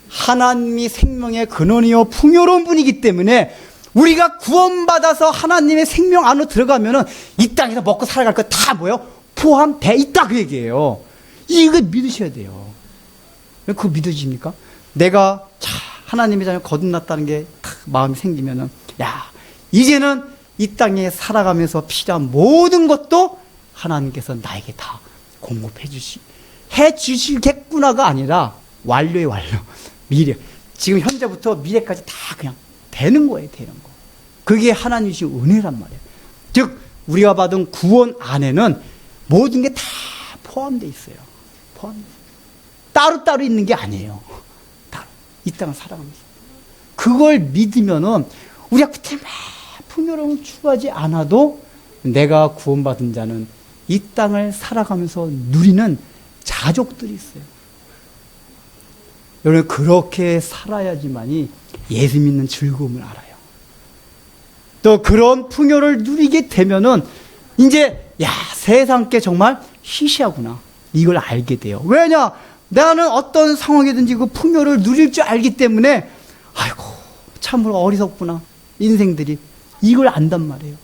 하나님이 생명의 근원이요 풍요로운 분이기 때문에 우리가 구원받아서 하나님의 생명 안으로 들어가면은 이 땅에서 먹고 살아갈 거 다 뭐예요? 포함돼 있다 그 얘기예요. 이거 믿으셔야 돼요. 그거 믿어집니까? 내가 하나님의 자녀 거듭났다는 게 마음이 생기면은, 야, 이제는 이 땅에 살아가면서 필요한 모든 것도 하나님께서 나에게 다 공급해 해주시겠구나가 아니라 완료의 완료. 미래. 지금 현재부터 미래까지 다 그냥 되는 거예요, 되는 거. 그게 하나님 주신 은혜란 말이에요. 즉, 우리가 받은 구원 안에는 모든 게 다 포함되어 있어요. 따로따로 있는 게 아니에요. 이 땅을 살아가면서. 그걸 믿으면은 우리가 그때 막 풍요로움을 추구하지 않아도 내가 구원받은 자는 이 땅을 살아가면서 누리는 자족들이 있어요. 여러분, 그렇게 살아야지만이 예수 믿는 즐거움을 알아요. 또 그런 풍요를 누리게 되면은 이제 세상 게 정말 희시하구나, 이걸 알게 돼요. 왜냐? 나는 어떤 상황이든지 그 풍요를 누릴 줄 알기 때문에, 아이고, 참으로 어리석구나, 인생들이. 이걸 안단 말이에요.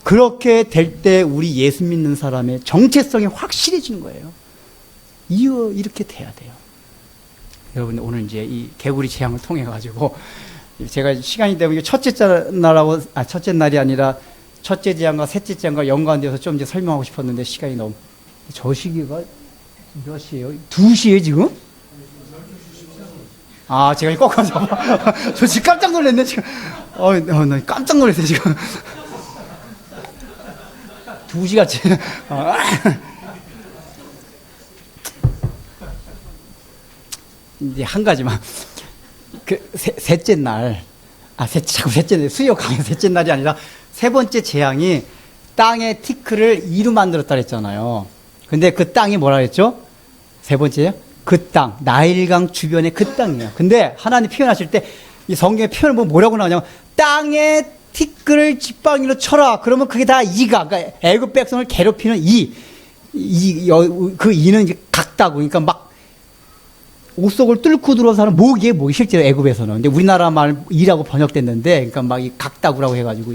그렇게 될 때 우리 예수 믿는 사람의 정체성이 확실해지는 거예요. 이렇게 돼야 돼요. 여러분, 오늘 이제 이 개구리 재앙을 통해 가지고 제가 시간이 되면 첫째 날이 아니라 첫째 재앙과 셋째 재앙과 연관되어서 좀 이제 설명하고 싶었는데 시간이 너무, 저 시기가 몇 시예요? 2시에 지금? 제가 꺾어서 저 지금 깜짝 놀랐네 지금. 나 깜짝 놀랐어요 지금. 2시같이. 이제 한 가지만. 셋째 날, 수요 강의 셋째 날이 아니라 세 번째 재앙이 땅에 티끌을 이루 만들었다 그랬잖아요. 근데 그 땅이 뭐라 그랬죠? 세 번째요? 그 땅, 나일강 주변의 그 땅이에요. 근데 하나님 표현하실 때 이 성경의 표현을 보면 뭐라고 나오냐면, 땅에 티끌을 지팡이로 쳐라. 그러면 그게 다 이가, 그러니까 애굽 백성을 괴롭히는 그 이는 이제 각다고, 그러니까 막 옷 속을 뚫고 들어온 사람 목이 실제로 애굽에서는. 근데 우리나라 말 이라고 번역됐는데, 그러니까 막 이 각다구라고 해가지고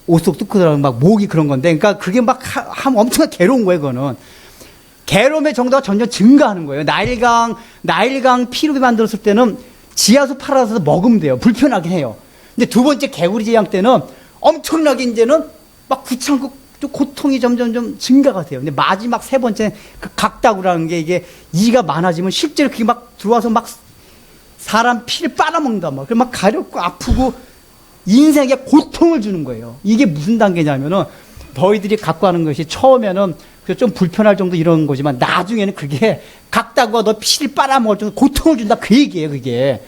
옷 속 뚫고 들어가는 막 목이 그런 건데, 그러니까 그게 막 하면 엄청 괴로운 거예요, 그거는. 괴로움의 정도가 점점 증가하는 거예요. 나일강 피로 만들었을 때는 지하수 팔아서 먹으면 돼요. 불편하긴 해요. 근데 두 번째 개구리 재앙 때는 엄청나게 이제는 막 구창고 고통이 점점 증가가 돼요. 근데 마지막 세 번째 그 각다구라는 게, 이게 이가 많아지면 실제로 그게 막 들어와서 막 사람 피를 빨아먹는단 말이에요. 막 가렵고 아프고 인생에 고통을 주는 거예요. 이게 무슨 단계냐면은, 너희들이 갖고 하는 것이 처음에는 좀 불편할 정도 이런 거지만 나중에는 그게 각다구가 너 피를 빨아먹을 정도 고통을 준다, 그 얘기예요, 그게.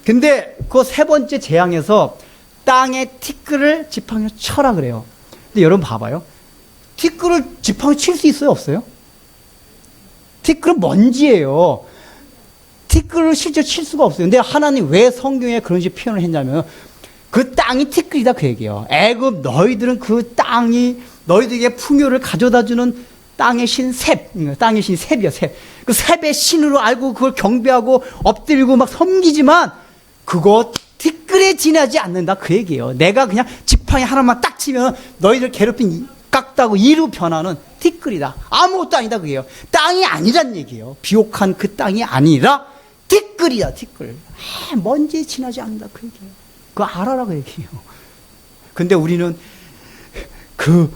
근데 그 세 번째 재앙에서 땅에 티끌을 지팡이로 쳐라 그래요. 근데 여러분 봐봐요. 티끌을 지팡이로 칠 수 있어요, 없어요? 티끌은 먼지예요. 티끌을 실제로 칠 수가 없어요. 근데 하나님 왜 성경에 그런 식으로 표현을 했냐면, 그 땅이 티끌이다, 그 얘기예요. 애굽 너희들은 그 땅이 너희들에게 풍요를 가져다 주는 땅의 신 셉, 땅의 신 셉이야, 셉. 그 셉의 신으로 알고 그걸 경배하고 엎드리고 막 섬기지만 그거 티끌에 지나지 않는다, 그 얘기예요. 내가 그냥 지팡이 하나만 딱 치면 너희들 괴롭힌 깎다고 이로 변하는 티끌이다. 아무것도 아니다, 그게요. 땅이 아니란 얘기예요. 비옥한 그 땅이 아니라 티끌이다, 티끌. 먼지에 지나지 않는다, 그 얘기예요. 그거 알아라, 그 얘기예요. 근데 우리는 그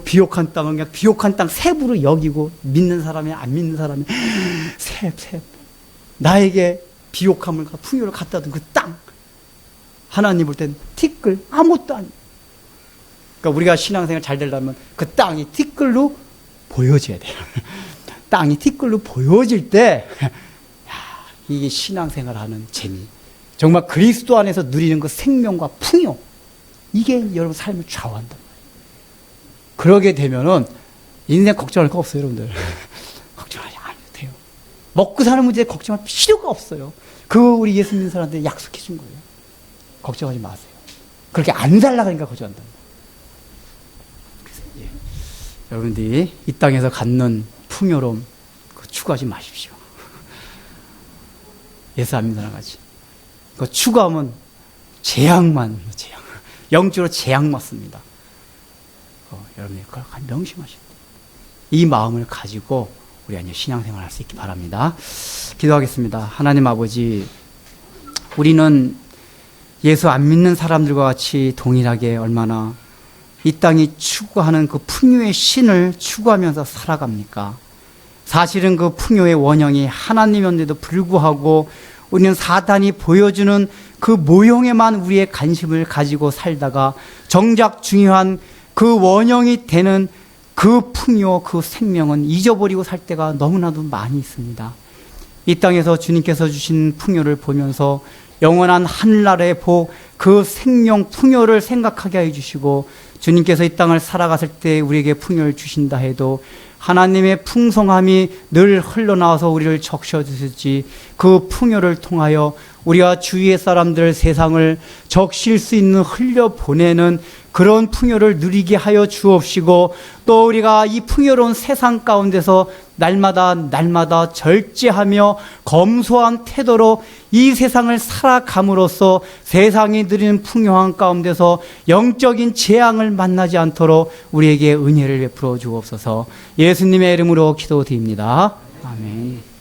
비옥한 땅은 그냥 비옥한 땅 셉으로 여기고, 믿는 사람이 안 믿는 사람이 셉. 나에게 비옥함을, 풍요를 갖다 둔 그 땅. 하나님 볼 땐 티끌, 아무것도 아니에요. 그러니까 우리가 신앙생활 잘 되려면 그 땅이 티끌로 보여져야 돼요. 땅이 티끌로 보여질 때, 이게 신앙생활 하는 재미. 정말 그리스도 안에서 누리는 그 생명과 풍요. 이게 여러분 삶을 좌우한단 말이에요. 그러게 되면은 인생 걱정할 거 없어요, 여러분들. 걱정하지 않아도 돼요. 먹고 사는 문제에 걱정할 필요가 없어요. 우리 예수 믿는 사람한테 약속해 준 거예요. 걱정하지 마세요. 그렇게 안 살라가니까 걱정한다. 그래서 여러분들이 이 땅에서 갖는 풍요로움 추구하지 마십시오. 예수 안 믿는 사람 같이. 추구하면 재앙만, 영적으로 재앙 맞습니다. 여러분이 그걸 명심하셔야 돼요. 이 마음을 가지고 우리 아니 신앙생활 할 수 있기 바랍니다. 기도하겠습니다. 하나님 아버지, 우리는 예수 안 믿는 사람들과 같이 동일하게 얼마나 이 땅이 추구하는 그 풍요의 신을 추구하면서 살아갑니까? 사실은 그 풍요의 원형이 하나님이었는데도 불구하고 우리는 사단이 보여주는 그 모형에만 우리의 관심을 가지고 살다가 정작 중요한 그 원형이 되는 그 풍요, 그 생명은 잊어버리고 살 때가 너무나도 많이 있습니다. 이 땅에서 주님께서 주신 풍요를 보면서 영원한 하늘나라의 복, 그 생명 풍요를 생각하게 해주시고, 주님께서 이 땅을 살아갔을 때 우리에게 풍요를 주신다 해도 하나님의 풍성함이 늘 흘러나와서 우리를 적셔주시지, 그 풍요를 통하여 우리가 주위의 사람들, 세상을 적실 수 있는 흘려보내는 그런 풍요를 누리게 하여 주옵시고, 또 우리가 이 풍요로운 세상 가운데서 날마다 절제하며 검소한 태도로 이 세상을 살아감으로써 세상이 누리는 풍요한 가운데서 영적인 재앙을 만나지 않도록 우리에게 은혜를 베풀어 주옵소서. 예수님의 이름으로 기도드립니다. 아멘.